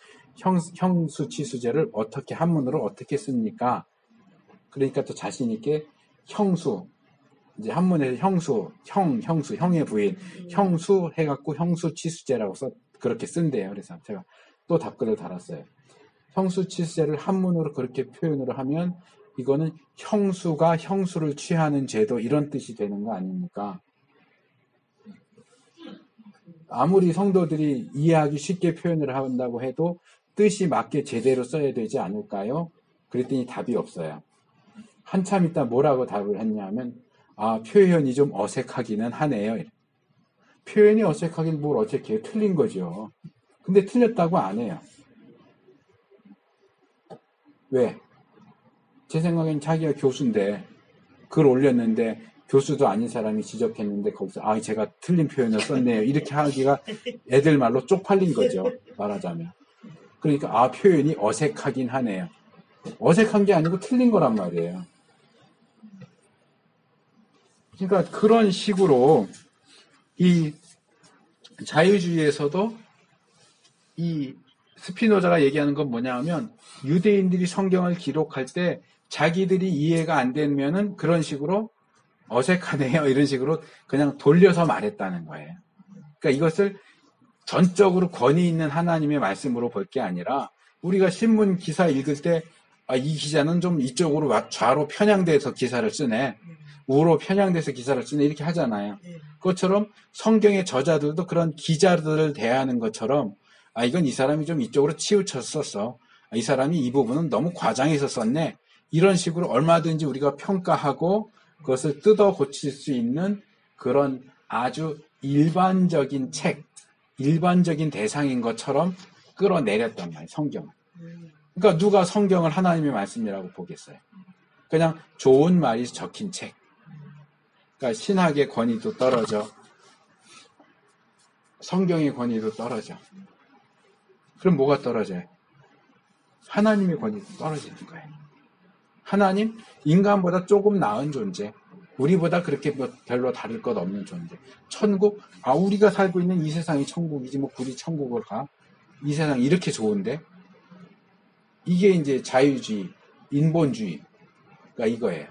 형수취수제를 어떻게 한문으로 어떻게 씁니까? 그러니까 또 자신 있게 형수, 이제 한문에서 형의 부인, 형수 해갖고 형수취수제라고 그렇게 쓴대요. 그래서 제가 또 답글을 달았어요. 형수취수제를 한문으로 그렇게 표현을 하면 이거는 형수가 형수를 취하는 제도 이런 뜻이 되는 거 아닙니까? 아무리 성도들이 이해하기 쉽게 표현을 한다고 해도 뜻이 맞게 제대로 써야 되지 않을까요? 그랬더니 답이 없어요. 한참 있다 뭐라고 답을 했냐면 표현이 좀 어색하기는 하네요. 표현이 어색하긴 뭘 어색해요. 틀린 거죠. 근데 틀렸다고 안 해요. 왜? 제 생각엔 자기가 교수인데 글 올렸는데 교수도 아닌 사람이 지적했는데 거기서 제가 틀린 표현을 썼네요. 이렇게 하기가 애들 말로 쪽팔린 거죠. 말하자면. 그러니까 표현이 어색하긴 하네요. 어색한 게 아니고 틀린 거란 말이에요. 그러니까 그런 식으로 이 자유주의에서도 이 스피노자가 얘기하는 건 뭐냐 하면 유대인들이 성경을 기록할 때 자기들이 이해가 안 되면은 그런 식으로 어색하네요. 이런 식으로 그냥 돌려서 말했다는 거예요. 그러니까 이것을 전적으로 권위 있는 하나님의 말씀으로 볼 게 아니라 우리가 신문 기사 읽을 때 이 기자는 좀 이쪽으로 좌로 편향돼서 기사를 쓰네. 우로 편향돼서 기사를 쓰네. 이렇게 하잖아요. 그것처럼 성경의 저자들도 그런 기자들을 대하는 것처럼 이건 이 사람이 좀 이쪽으로 치우쳐서 썼어. 이 사람이 이 부분은 너무 과장해서 썼네. 이런 식으로 얼마든지 우리가 평가하고 그것을 뜯어 고칠 수 있는 그런 아주 일반적인 책, 일반적인 대상인 것처럼 끌어내렸단 말이에요. 성경을. 그러니까 누가 성경을 하나님의 말씀이라고 보겠어요. 그냥 좋은 말이 적힌 책. 그러니까 신학의 권위도 떨어져. 성경의 권위도 떨어져. 그럼 뭐가 떨어져요? 하나님의 권위도 떨어지는 거예요. 하나님, 인간보다 조금 나은 존재. 우리보다 그렇게 별로 다를 것 없는 존재. 천국? 우리가 살고 있는 이 세상이 천국이지 뭐 굳이 천국을 가? 이 세상 이렇게 좋은데? 이게 이제 자유주의, 인본주의가 이거예요.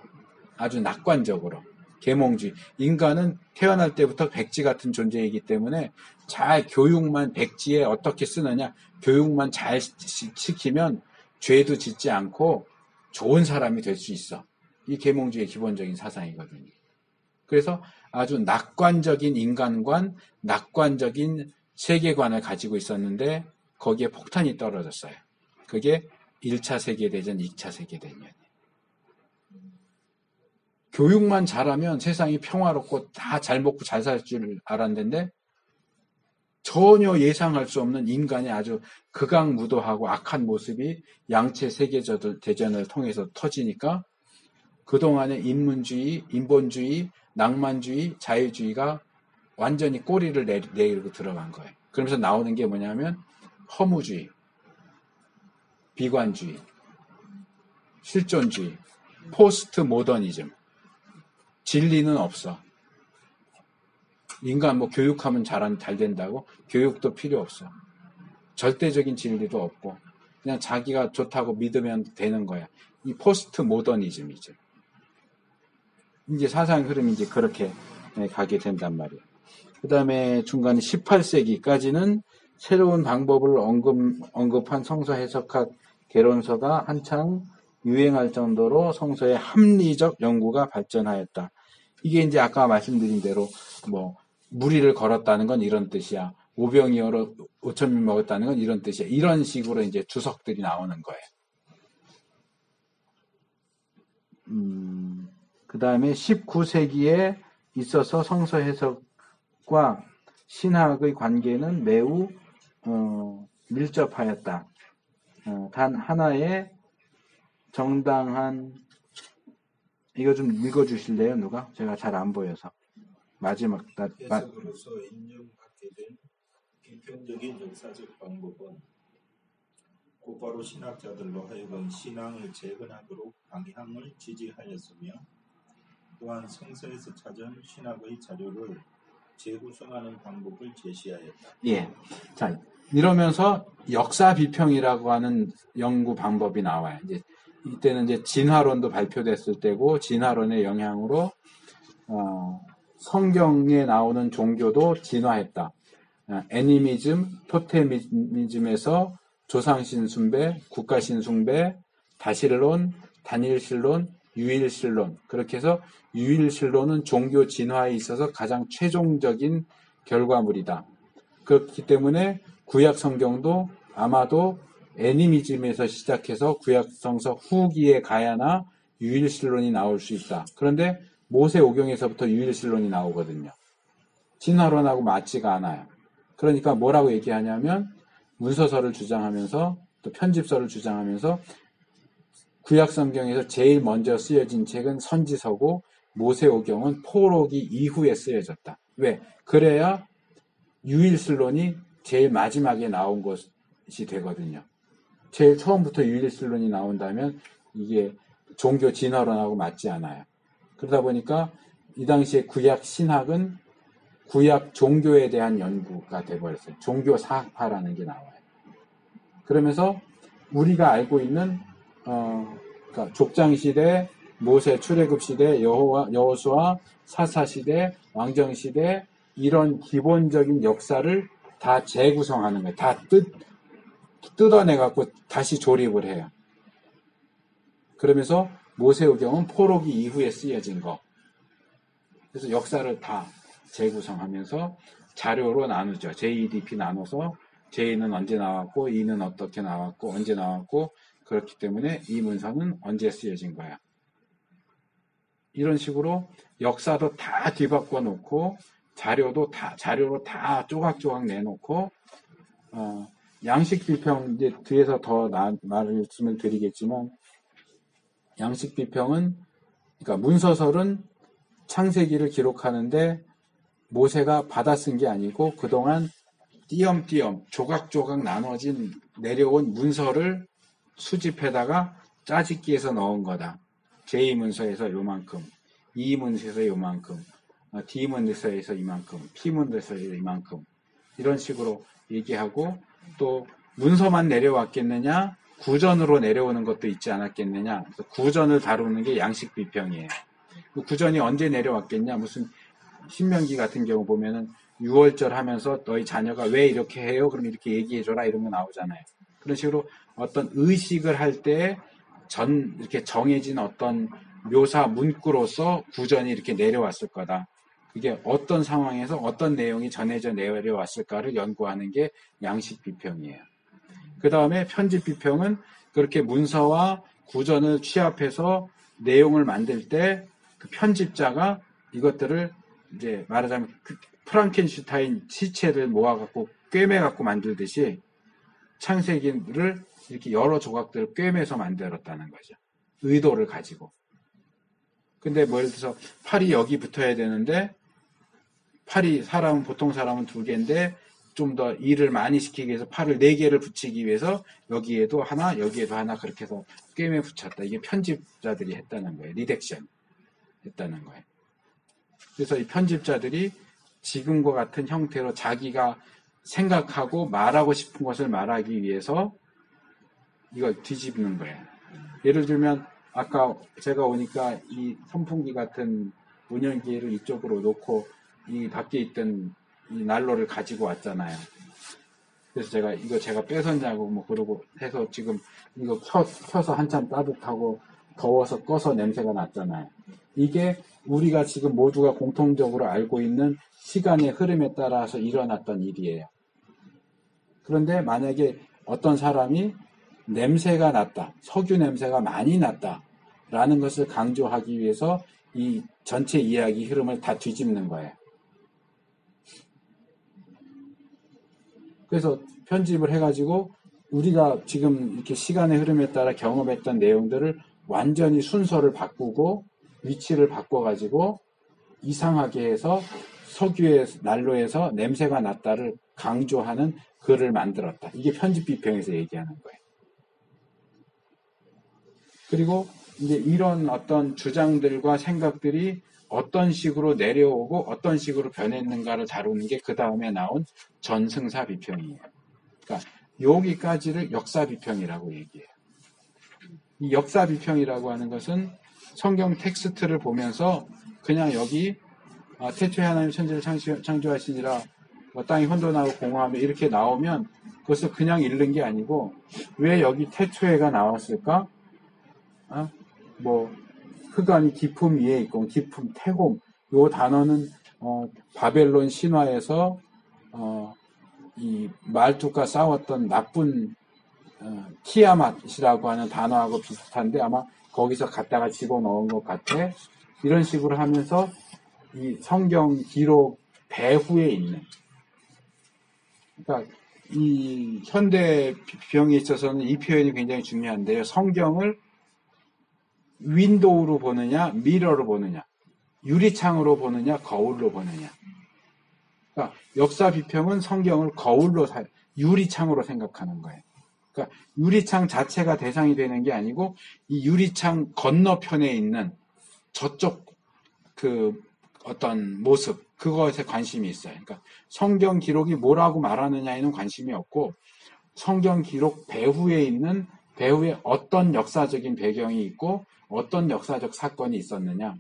아주 낙관적으로. 계몽주의. 인간은 태어날 때부터 백지 같은 존재이기 때문에 잘 교육만 백지에 어떻게 쓰느냐, 교육만 잘 시키면 죄도 짓지 않고 좋은 사람이 될 수 있어. 이 계몽주의의 기본적인 사상이거든요. 그래서 아주 낙관적인 인간관, 낙관적인 세계관을 가지고 있었는데 거기에 폭탄이 떨어졌어요. 그게 1차 세계대전, 2차 세계대전이에요. 교육만 잘하면 세상이 평화롭고 다 잘 먹고 잘 살 줄 알았는데 전혀 예상할 수 없는 인간의 아주 극악무도하고 악한 모습이 양체 세계대전을 통해서 터지니까 그동안의 인문주의, 인본주의, 낭만주의, 자유주의가 완전히 꼬리를 내리고 들어간 거예요. 그러면서 나오는 게 뭐냐면 허무주의, 비관주의, 실존주의, 포스트 모더니즘. 진리는 없어. 인간 교육하면 잘 된다고? 교육도 필요 없어. 절대적인 진리도 없고 그냥 자기가 좋다고 믿으면 되는 거야. 이 포스트 모더니즘이죠. 이제 사상 흐름이 이제 그렇게 가게 된단 말이에요. 그 다음에 중간에 18세기까지는 새로운 방법을 언급한 성서 해석학 개론서가 한창 유행할 정도로 성서의 합리적 연구가 발전하였다. 이게 이제 아까 말씀드린 대로 무리를 걸었다는 건 이런 뜻이야. 오병이어로 5,000명 먹었다는 건 이런 뜻이야. 이런 식으로 이제 주석들이 나오는 거예요. 그 다음에 19세기에 있어서 성서 해석과 신학의 관계는 매우 밀접하였다. 단 하나의 정당한 이거 좀 읽어주실래요? 누가? 제가 잘 안 보여서. 마지막 해석으로서 인정받게 된 비평적인 역사적 방법은 곧바로 신학자들로 하여금 신앙을 재건하도록 방향을 지지하였으며 또한 성서에서 찾은 신학의 자료를 재구성하는 방법을 제시하였다. 예. 자, 이러면서 역사 비평이라고 하는 연구 방법이 나와요. 이때는 이제 진화론도 발표됐을 때고 진화론의 영향으로 성경에 나오는 종교도 진화했다. 애니미즘, 토테미즘에서 조상신 숭배, 국가신 숭배, 다실론, 단일신론, 유일신론. 그렇게 해서 유일신론은 종교 진화에 있어서 가장 최종적인 결과물이다. 그렇기 때문에 구약 성경도 아마도 애니미즘에서 시작해서 구약 성서 후기에 가야나 유일신론이 나올 수 있다. 그런데 모세오경에서부터 유일신론이 나오거든요. 진화론하고 맞지가 않아요. 그러니까 뭐라고 얘기하냐면 문서서를 주장하면서 또 편집서를 주장하면서 구약 성경에서 제일 먼저 쓰여진 책은 선지서고 모세오경은 포로기 이후에 쓰여졌다. 왜? 그래야 유일신론이 제일 마지막에 나온 것이 되거든요. 제일 처음부터 유일신론이 나온다면 이게 종교 진화론하고 맞지 않아요. 그러다 보니까 이 당시에 구약 신학은 구약 종교에 대한 연구가 돼버렸어요. 종교 사학파라는 게 나와요. 그러면서 우리가 알고 있는 그러니까 족장시대, 모세 출애굽시대, 여호수아 사사시대, 왕정시대 이런 기본적인 역사를 다 재구성하는 거예요. 다 뜯어내갖고 다시 조립을 해요. 그러면서 모세오경은 포로기 이후에 쓰여진 거. 그래서 역사를 다 재구성하면서 자료로 나누죠. JEDP 나눠서 J는 언제 나왔고 E는 어떻게 나왔고 언제 나왔고 그렇기 때문에 이 문서는 언제 쓰여진 거야. 이런 식으로 역사도 다 뒤바꿔 놓고 자료로 다 조각조각 내놓고 양식 비평 이제 뒤에서 더 말씀을 드리겠지만 양식 비평은 그러니까 문서설은 창세기를 기록하는데 모세가 받아 쓴 게 아니고 그동안 띄엄띄엄 조각조각 나눠진 내려온 문서를 수집해다가 짜집기해서 넣은 거다. J 문서에서 요만큼, E 문서에서 요만큼, D 문서에서 이만큼, P 문서에서 이만큼 이런 식으로 얘기하고 또 문서만 내려왔겠느냐 구전으로 내려오는 것도 있지 않았겠느냐. 그래서 구전을 다루는 게 양식 비평이에요. 구전이 언제 내려왔겠냐. 무슨 신명기 같은 경우 보면은 6월절 하면서 너희 자녀가 왜 이렇게 해요? 그럼 이렇게 얘기해줘라 이런 거 나오잖아요. 그런 식으로 어떤 의식을 할 때 이렇게 정해진 어떤 묘사 문구로서 구전이 이렇게 내려왔을 거다. 그게 어떤 상황에서 어떤 내용이 전해져 내려왔을까를 연구하는 게 양식 비평이에요. 그 다음에 편집 비평은 그렇게 문서와 구전을 취합해서 내용을 만들 때 그 편집자가 이것들을 이제 말하자면 프랑켄슈타인 시체를 모아갖고 꿰매갖고 만들듯이 창세기를 이렇게 여러 조각들을 꿰매서 만들었다는 거죠. 의도를 가지고. 근데 뭐 예를 들어서 팔이 여기 붙어야 되는데 팔이 보통 사람은 2개인데 좀 더 일을 많이 시키기 위해서 팔을 4개를 붙이기 위해서 여기에도 하나 여기에도 하나 그렇게 해서 꿰매 붙였다. 이게 편집자들이 했다는 거예요. 리덱션 했다는 거예요. 그래서 이 편집자들이 지금과 같은 형태로 자기가 생각하고 말하고 싶은 것을 말하기 위해서 이걸 뒤집는 거예요. 예를 들면 아까 제가 오니까 이 선풍기 같은 운영기를 이쪽으로 놓고 이 밖에 있던 이 난로를 가지고 왔잖아요. 그래서 제가 뺏었냐고 뭐 그러고 해서 지금 이거 켜서 한참 따뜻하고 더워서 꺼서 냄새가 났잖아요. 이게 우리가 지금 모두가 공통적으로 알고 있는 시간의 흐름에 따라서 일어났던 일이에요. 그런데 만약에 어떤 사람이 냄새가 났다, 석유 냄새가 많이 났다 라는 것을 강조하기 위해서 이 전체 이야기 흐름을 다 뒤집는 거예요. 그래서 편집을 해가지고 우리가 지금 이렇게 시간의 흐름에 따라 경험했던 내용들을 완전히 순서를 바꾸고 위치를 바꿔가지고 이상하게 해서 석유의 난로에서 냄새가 났다를 강조하는 글을 만들었다. 이게 편집 비평에서 얘기하는 거예요. 그리고 이제 이런 어떤 주장들과 생각들이 어떤 식으로 내려오고 어떤 식으로 변했는가를 다루는 게 그 다음에 나온 전승사 비평이에요. 그러니까 여기까지를 역사 비평이라고 얘기해요. 이 역사 비평이라고 하는 것은 성경 텍스트를 보면서 그냥 여기 태초에 하나님 천지를 창조하시니라 땅이 혼돈하고 공허하며 이렇게 나오면 그것을 그냥 읽는 게 아니고 왜 여기 태초에가 나왔을까? 뭐 흑암이 깊음 위에 있고 깊음 태곰 요 단어는 바벨론 신화에서 이 말투가 싸웠던 나쁜 티아맛이라고 하는 단어하고 비슷한데 아마 거기서 갖다가 집어넣은 것 같아. 이런 식으로 하면서 이 성경 기록 배후에 있는 그러니까 이 현대 비평에 있어서는 이 표현이 굉장히 중요한데요. 성경을 윈도우로 보느냐, 미러로 보느냐, 유리창으로 보느냐, 거울로 보느냐. 그러니까 역사 비평은 성경을 거울로, 유리창으로 생각하는 거예요. 그러니까 유리창 자체가 대상이 되는 게 아니고 이 유리창 건너편에 있는 저쪽 그 어떤 모습, 그것에 관심이 있어요. 그러니까 성경 기록이 뭐라고 말하느냐에는 관심이 없고 성경 기록 배후에 어떤 역사적인 배경이 있고 어떤 역사적 사건이 있었느냐.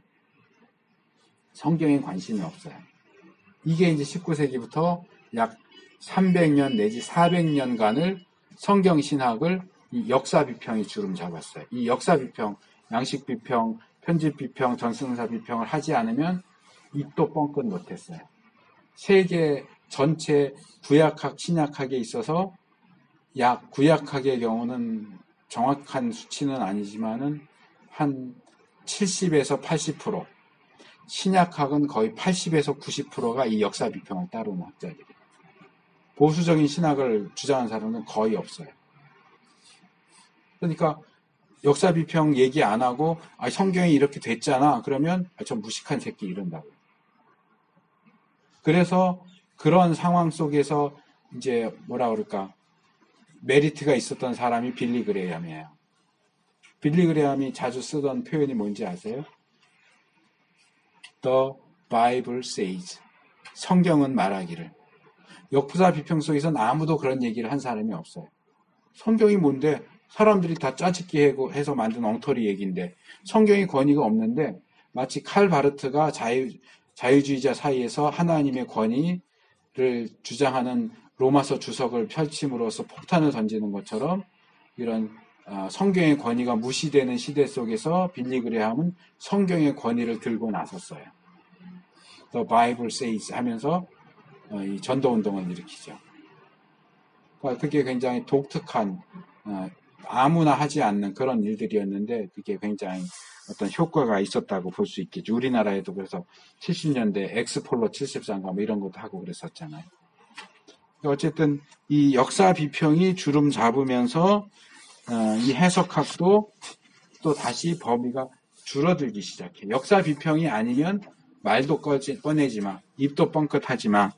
성경에 관심이 없어요. 이게 이제 19세기부터 약 300년 내지 400년간을 성경 신학을 이 역사 비평이 주름 잡았어요. 이 역사 비평, 양식 비평, 편집 비평, 전승사 비평을 하지 않으면 입도 뻥끗 못했어요. 세계 전체 구약학, 신약학에 있어서 약 구약학의 경우는 정확한 수치는 아니지만은 한 70에서 80%, 신약학은 거의 80에서 90%가 이 역사 비평을 따르는 학자들이에요. 보수적인 신학을 주장하는 사람은 거의 없어요. 그러니까 역사 비평 얘기 안 하고 성경이 이렇게 됐잖아. 그러면 저 무식한 새끼 이런다고요. 그래서 그런 상황 속에서 이제 뭐라 그럴까 메리트가 있었던 사람이 빌리 그레이엄이에요. 빌리 그레이엄이 자주 쓰던 표현이 뭔지 아세요? The Bible says. 성경은 말하기를. 역사 비평 속에서는 아무도 그런 얘기를 한 사람이 없어요. 성경이 뭔데? 사람들이 다 짜집기 해서 만든 엉터리 얘기인데 성경이 권위가 없는데 마치 칼 바르트가 자유주의자 사이에서 하나님의 권위를 주장하는 로마서 주석을 펼침으로써 폭탄을 던지는 것처럼 이런 성경의 권위가 무시되는 시대 속에서 빌리 그레이엄은 성경의 권위를 들고 나섰어요. The Bible says 하면서 이 전도운동을 일으키죠. 그러니까 그게 굉장히 독특한 아무나 하지 않는 그런 일들이었는데 그게 굉장히 어떤 효과가 있었다고 볼 수 있겠죠. 우리나라에도 그래서 70년대 엑스폴로 74인가 뭐 이런 것도 하고 그랬었잖아요. 어쨌든 이 역사 비평이 주름 잡으면서 이 해석학도 또 다시 범위가 줄어들기 시작해요. 역사 비평이 아니면 말도 꺼내지 마, 입도 뻥끗하지 마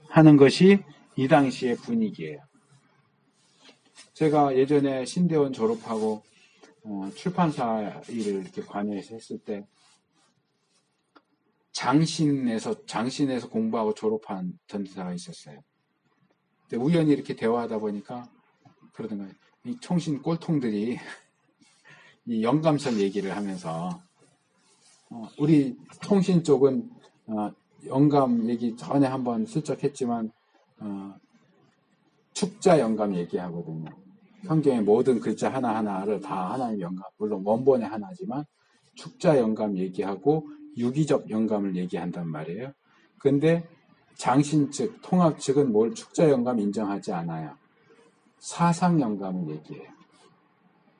하는 것이 이 당시의 분위기예요. 제가 예전에 신대원 졸업하고 출판사 일을 이렇게 관여해서 했을 때 장신에서 공부하고 졸업한 전도사가 있었어요. 근데 우연히 이렇게 대화하다 보니까 그러던가요. 이 총신 꼴통들이 이 영감설 얘기를 하면서 우리 총신 쪽은 영감 얘기 전에 한번 슬쩍 했지만 축자 영감 얘기하거든요. 성경의 모든 글자 하나하나를 다 하나님의 영감, 물론 원본의 하나지만 축자 영감 얘기하고 유기적 영감을 얘기한단 말이에요. 근데 장신 측, 통합 측은 뭘 축자 영감 인정하지 않아요. 사상 영감을 얘기해요.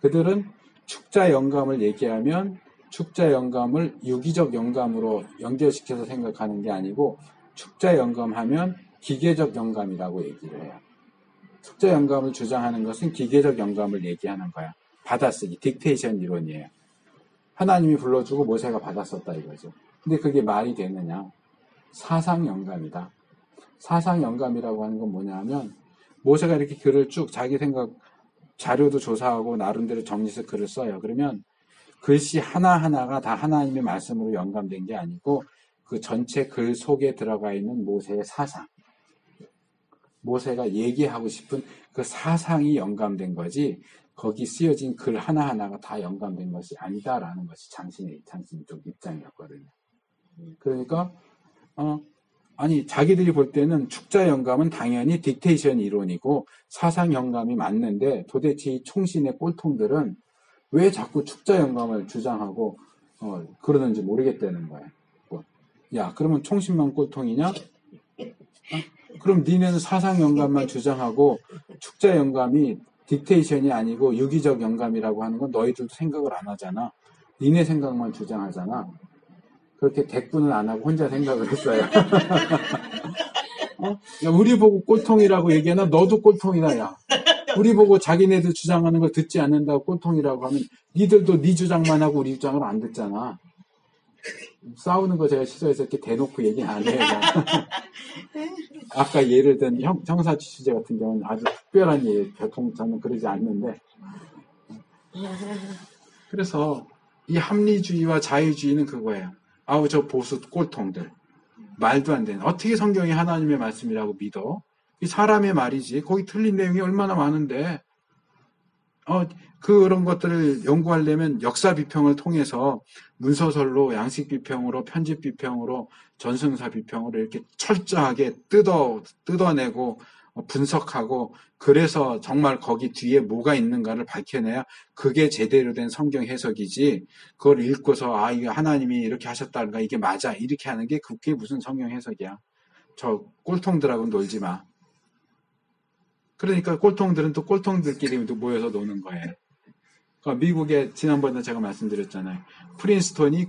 그들은 축자 영감을 얘기하면 축자 영감을 유기적 영감으로 연결시켜서 생각하는 게 아니고 축자 영감하면 기계적 영감이라고 얘기를 해요. 축자 영감을 주장하는 것은 기계적 영감을 얘기하는 거야. 받아쓰기, 딕테이션 이론이에요. 하나님이 불러주고 모세가 받았었다 이거죠. 근데 그게 말이 되느냐? 사상 영감이다. 사상 영감이라고 하는 건 뭐냐 하면 모세가 이렇게 글을 쭉 자기 생각 자료도 조사하고 나름대로 정리해서 글을 써요. 그러면 글씨 하나하나가 다 하나님의 말씀으로 영감된 게 아니고 그 전체 글 속에 들어가 있는 모세의 사상, 모세가 얘기하고 싶은 그 사상이 영감된 거지 거기 쓰여진 글 하나하나가 다 영감된 것이 아니다라는 것이 장신 쪽 입장이었거든요. 그러니까 아니 자기들이 볼 때는 축자 영감은 당연히 딕테이션 이론이고 사상 영감이 맞는데 도대체 이 총신의 꼴통들은 왜 자꾸 축자 영감을 주장하고 그러는지 모르겠다는 거예요. 야 그러면 총신만 꼴통이냐? 그럼 니네는 사상 영감만 주장하고 축자 영감이 딕테이션이 아니고 유기적 영감이라고 하는 건 너희들도 생각을 안 하잖아. 니네 생각만 주장하잖아. 그렇게 대꾸는 안 하고 혼자 생각을 했어요. 야, 우리 보고 꼴통이라고 얘기하나 너도 꼴통이다. 야. 우리 보고 자기네들 주장하는 걸 듣지 않는다고 꼴통이라고 하면 니들도 네 주장만 하고 우리 주장을 안 듣잖아. 싸우는 거 제가 싫어해서 이렇게 대놓고 얘기 안 해요. 아까 예를 든 형사 취재 같은 경우는 아주 특별한 예, 보통 저는 그러지 않는데. 그래서 이 합리주의와 자유주의는 그거예요. 아우 저 보수 꼴통들. 말도 안 되는. 어떻게 성경이 하나님의 말씀이라고 믿어? 이 사람의 말이지. 거기 틀린 내용이 얼마나 많은데. 그런 것들을 연구하려면 역사 비평을 통해서 문서설로 양식 비평으로 편집 비평으로 전승사 비평으로 이렇게 철저하게 뜯어내고 분석하고 그래서 정말 거기 뒤에 뭐가 있는가를 밝혀내야 그게 제대로 된 성경 해석이지 그걸 읽고서 아 이게 하나님이 이렇게 하셨다는가 이게 맞아 이렇게 하는 게 그게 무슨 성경 해석이야. 저 꼴통들하고 놀지 마. 그러니까 꼴통들은 또 꼴통들끼리 모여서 노는 거예요. 그러니까 미국에 지난번에 제가 말씀드렸잖아요.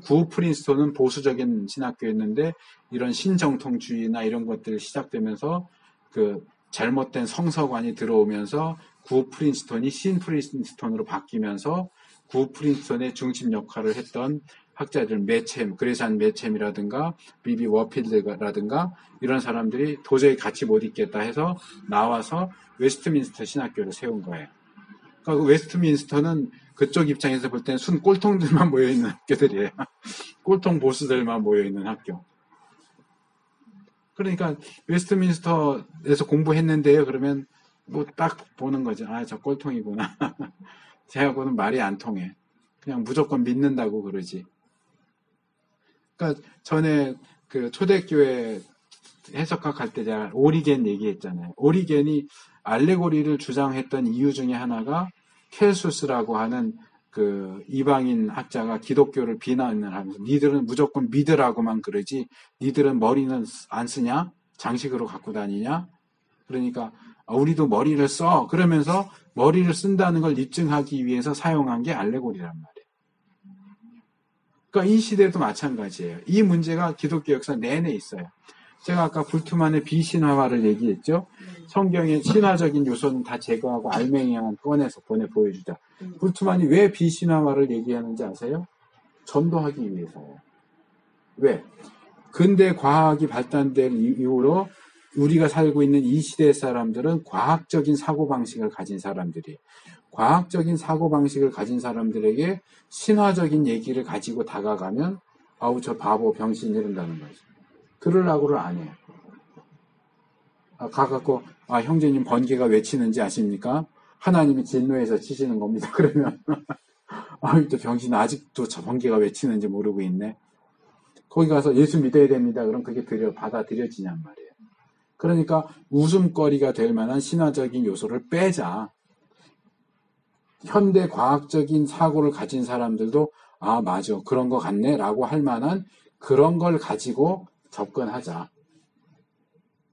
구 프린스톤은 보수적인 신학교였는데 이런 신정통주의나 이런 것들이 시작되면서 그 잘못된 성서관이 들어오면서 구 프린스톤이 신 프린스톤으로 바뀌면서 구 프린스톤의 중심 역할을 했던 학자들 매챔, 그레산 매챔이라든가 비비 워필드라든가 이런 사람들이 도저히 같이 못 있겠다 해서 나와서 웨스트민스터 신학교를 세운 거예요. 그러니까 그 웨스트민스터는 그쪽 입장에서 볼 때는 순 꼴통들만 모여있는 학교들이에요. 꼴통 보수들만 모여있는 학교. 그러니까 웨스트민스터에서 공부했는데요. 그러면 뭐 딱 보는 거죠. 아, 저 꼴통이구나. 쟤하고는 말이 안 통해. 그냥 무조건 믿는다고 그러지. 그러니까 전에 그 초대교회 해석학 할 때 제가 오리겐 얘기했잖아요. 오리겐이 알레고리를 주장했던 이유 중에 하나가 켈수스라고 하는 그 이방인 학자가 기독교를 비난을 하면서 니들은 무조건 믿으라고만 그러지 니들은 머리는 안 쓰냐? 장식으로 갖고 다니냐? 그러니까 우리도 머리를 써. 그러면서 머리를 쓴다는 걸 입증하기 위해서 사용한 게 알레고리란 말이에요. 그러니까 이 시대도 마찬가지예요. 이 문제가 기독교 역사 내내 있어요. 제가 아까 불투만의 비신화화를 얘기했죠. 성경의 신화적인 요소는 다 제거하고 알맹이만 꺼내서 보여주자. 불투만이 왜 비신화화를 얘기하는지 아세요? 전도하기 위해서예요. 왜? 근대 과학이 발달된 이후로 우리가 살고 있는 이 시대 사람들은 과학적인 사고방식을 가진 사람들이에요. 과학적인 사고방식을 가진 사람들에게 신화적인 얘기를 가지고 다가가면 아우 저 바보 병신 이런다는 거죠. 들으려고를 안 해요. 가갖고 형제님 번개가 왜 치는지 아십니까? 하나님이 진노해서 치시는 겁니다. 그러면 또 병신 아직도 저 번개가 왜 치는지 모르고 있네. 거기 가서 예수 믿어야 됩니다. 그럼 그게 받아들여지냔 말이에요. 그러니까 웃음거리가 될 만한 신화적인 요소를 빼자. 현대 과학적인 사고를 가진 사람들도 아 맞아 그런 거 같네 라고 할 만한 그런 걸 가지고 접근하자.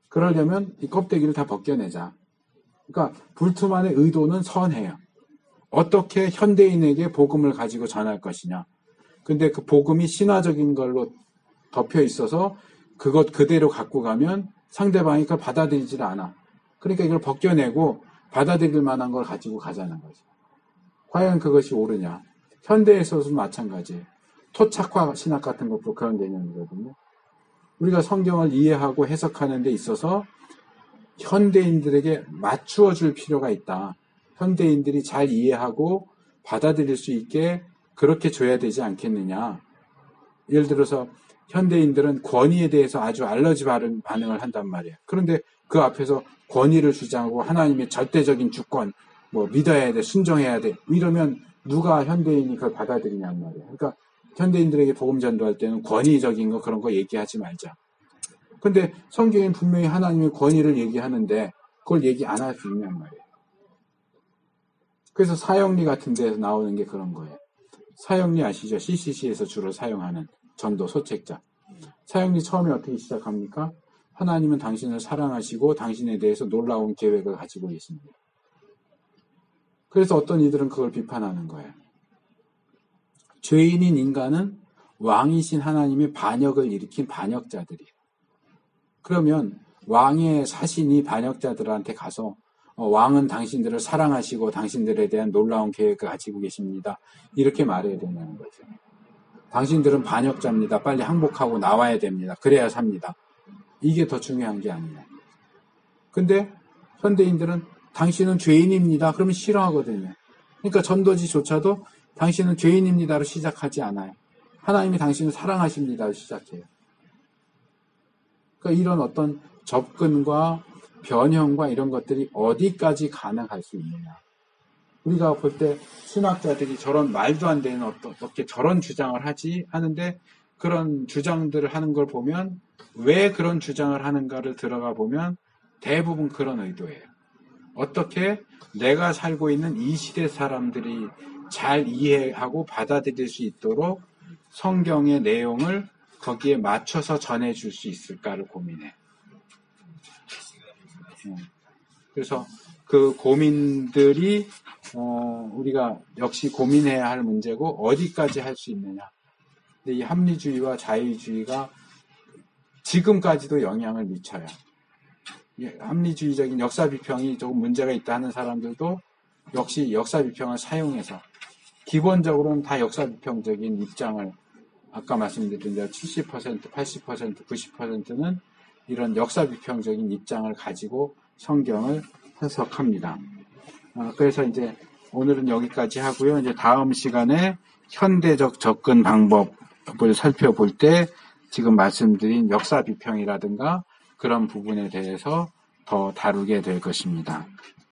그러려면 이 껍데기를 다 벗겨내자. 그러니까 불투만의 의도는 선해요. 어떻게 현대인에게 복음을 가지고 전할 것이냐. 근데 그 복음이 신화적인 걸로 덮여 있어서 그것 그대로 갖고 가면 상대방이 그걸 받아들이질 않아. 그러니까 이걸 벗겨내고 받아들일 만한 걸 가지고 가자는 거죠. 과연 그것이 옳으냐. 현대에서도 마찬가지예요. 토착화 신학 같은 것도 그런 개념이거든요. 우리가 성경을 이해하고 해석하는 데 있어서 현대인들에게 맞추어 줄 필요가 있다. 현대인들이 잘 이해하고 받아들일 수 있게 그렇게 줘야 되지 않겠느냐. 예를 들어서 현대인들은 권위에 대해서 아주 알러지 반응을 한단 말이에요. 그런데 그 앞에서 권위를 주장하고 하나님의 절대적인 주권, 믿어야 돼, 순종해야 돼. 이러면 누가 현대인이 그걸 받아들이냔 말이에요. 그러니까 현대인들에게 복음 전도할 때는 권위적인 거 그런 거 얘기하지 말자. 근데 성경엔 분명히 하나님의 권위를 얘기하는데 그걸 얘기 안 할 수 있냔 말이에요. 그래서 사형리 같은 데서 나오는 게 그런 거예요. 사형리 아시죠? CCC에서 주로 사용하는 전도 소책자. 사형리 처음에 어떻게 시작합니까? 하나님은 당신을 사랑하시고 당신에 대해서 놀라운 계획을 가지고 계십니다. 그래서 어떤 이들은 그걸 비판하는 거예요. 죄인인 인간은 왕이신 하나님의 반역을 일으킨 반역자들이에요. 그러면 왕의 사신이 반역자들한테 가서 왕은 당신들을 사랑하시고 당신들에 대한 놀라운 계획을 가지고 계십니다. 이렇게 말해야 된다는 거죠. 당신들은 반역자입니다. 빨리 항복하고 나와야 됩니다. 그래야 삽니다. 이게 더 중요한 게 아니냐. 근데 현대인들은 당신은 죄인입니다. 그러면 싫어하거든요. 그러니까 전도지조차도 당신은 죄인입니다로 시작하지 않아요. 하나님이 당신을 사랑하십니다로 시작해요. 그러니까 이런 어떤 접근과 변형과 이런 것들이 어디까지 가능할 수 있느냐. 우리가 볼 때 신학자들이 저런 말도 안 되는 어떻게 저런 주장을 하지 하는데 그런 주장들을 하는 걸 보면 왜 그런 주장을 하는가를 들어가 보면 대부분 그런 의도예요. 어떻게 내가 살고 있는 이 시대 사람들이 잘 이해하고 받아들일 수 있도록 성경의 내용을 거기에 맞춰서 전해줄 수 있을까를 고민해. 그래서 그 고민들이 우리가 역시 고민해야 할 문제고 어디까지 할 수 있느냐. 근데 이 합리주의와 자유주의가 지금까지도 영향을 미쳐요. 합리주의적인 역사 비평이 조금 문제가 있다 하는 사람들도 역시 역사 비평을 사용해서 기본적으로는 다 역사 비평적인 입장을 아까 말씀드린 대로 70%, 80%, 90%는 이런 역사 비평적인 입장을 가지고 성경을 해석합니다. 그래서 이제 오늘은 여기까지 하고요. 이제 다음 시간에 현대적 접근 방법을 살펴볼 때 지금 말씀드린 역사 비평이라든가 그런 부분에 대해서 더 다루게 될 것입니다.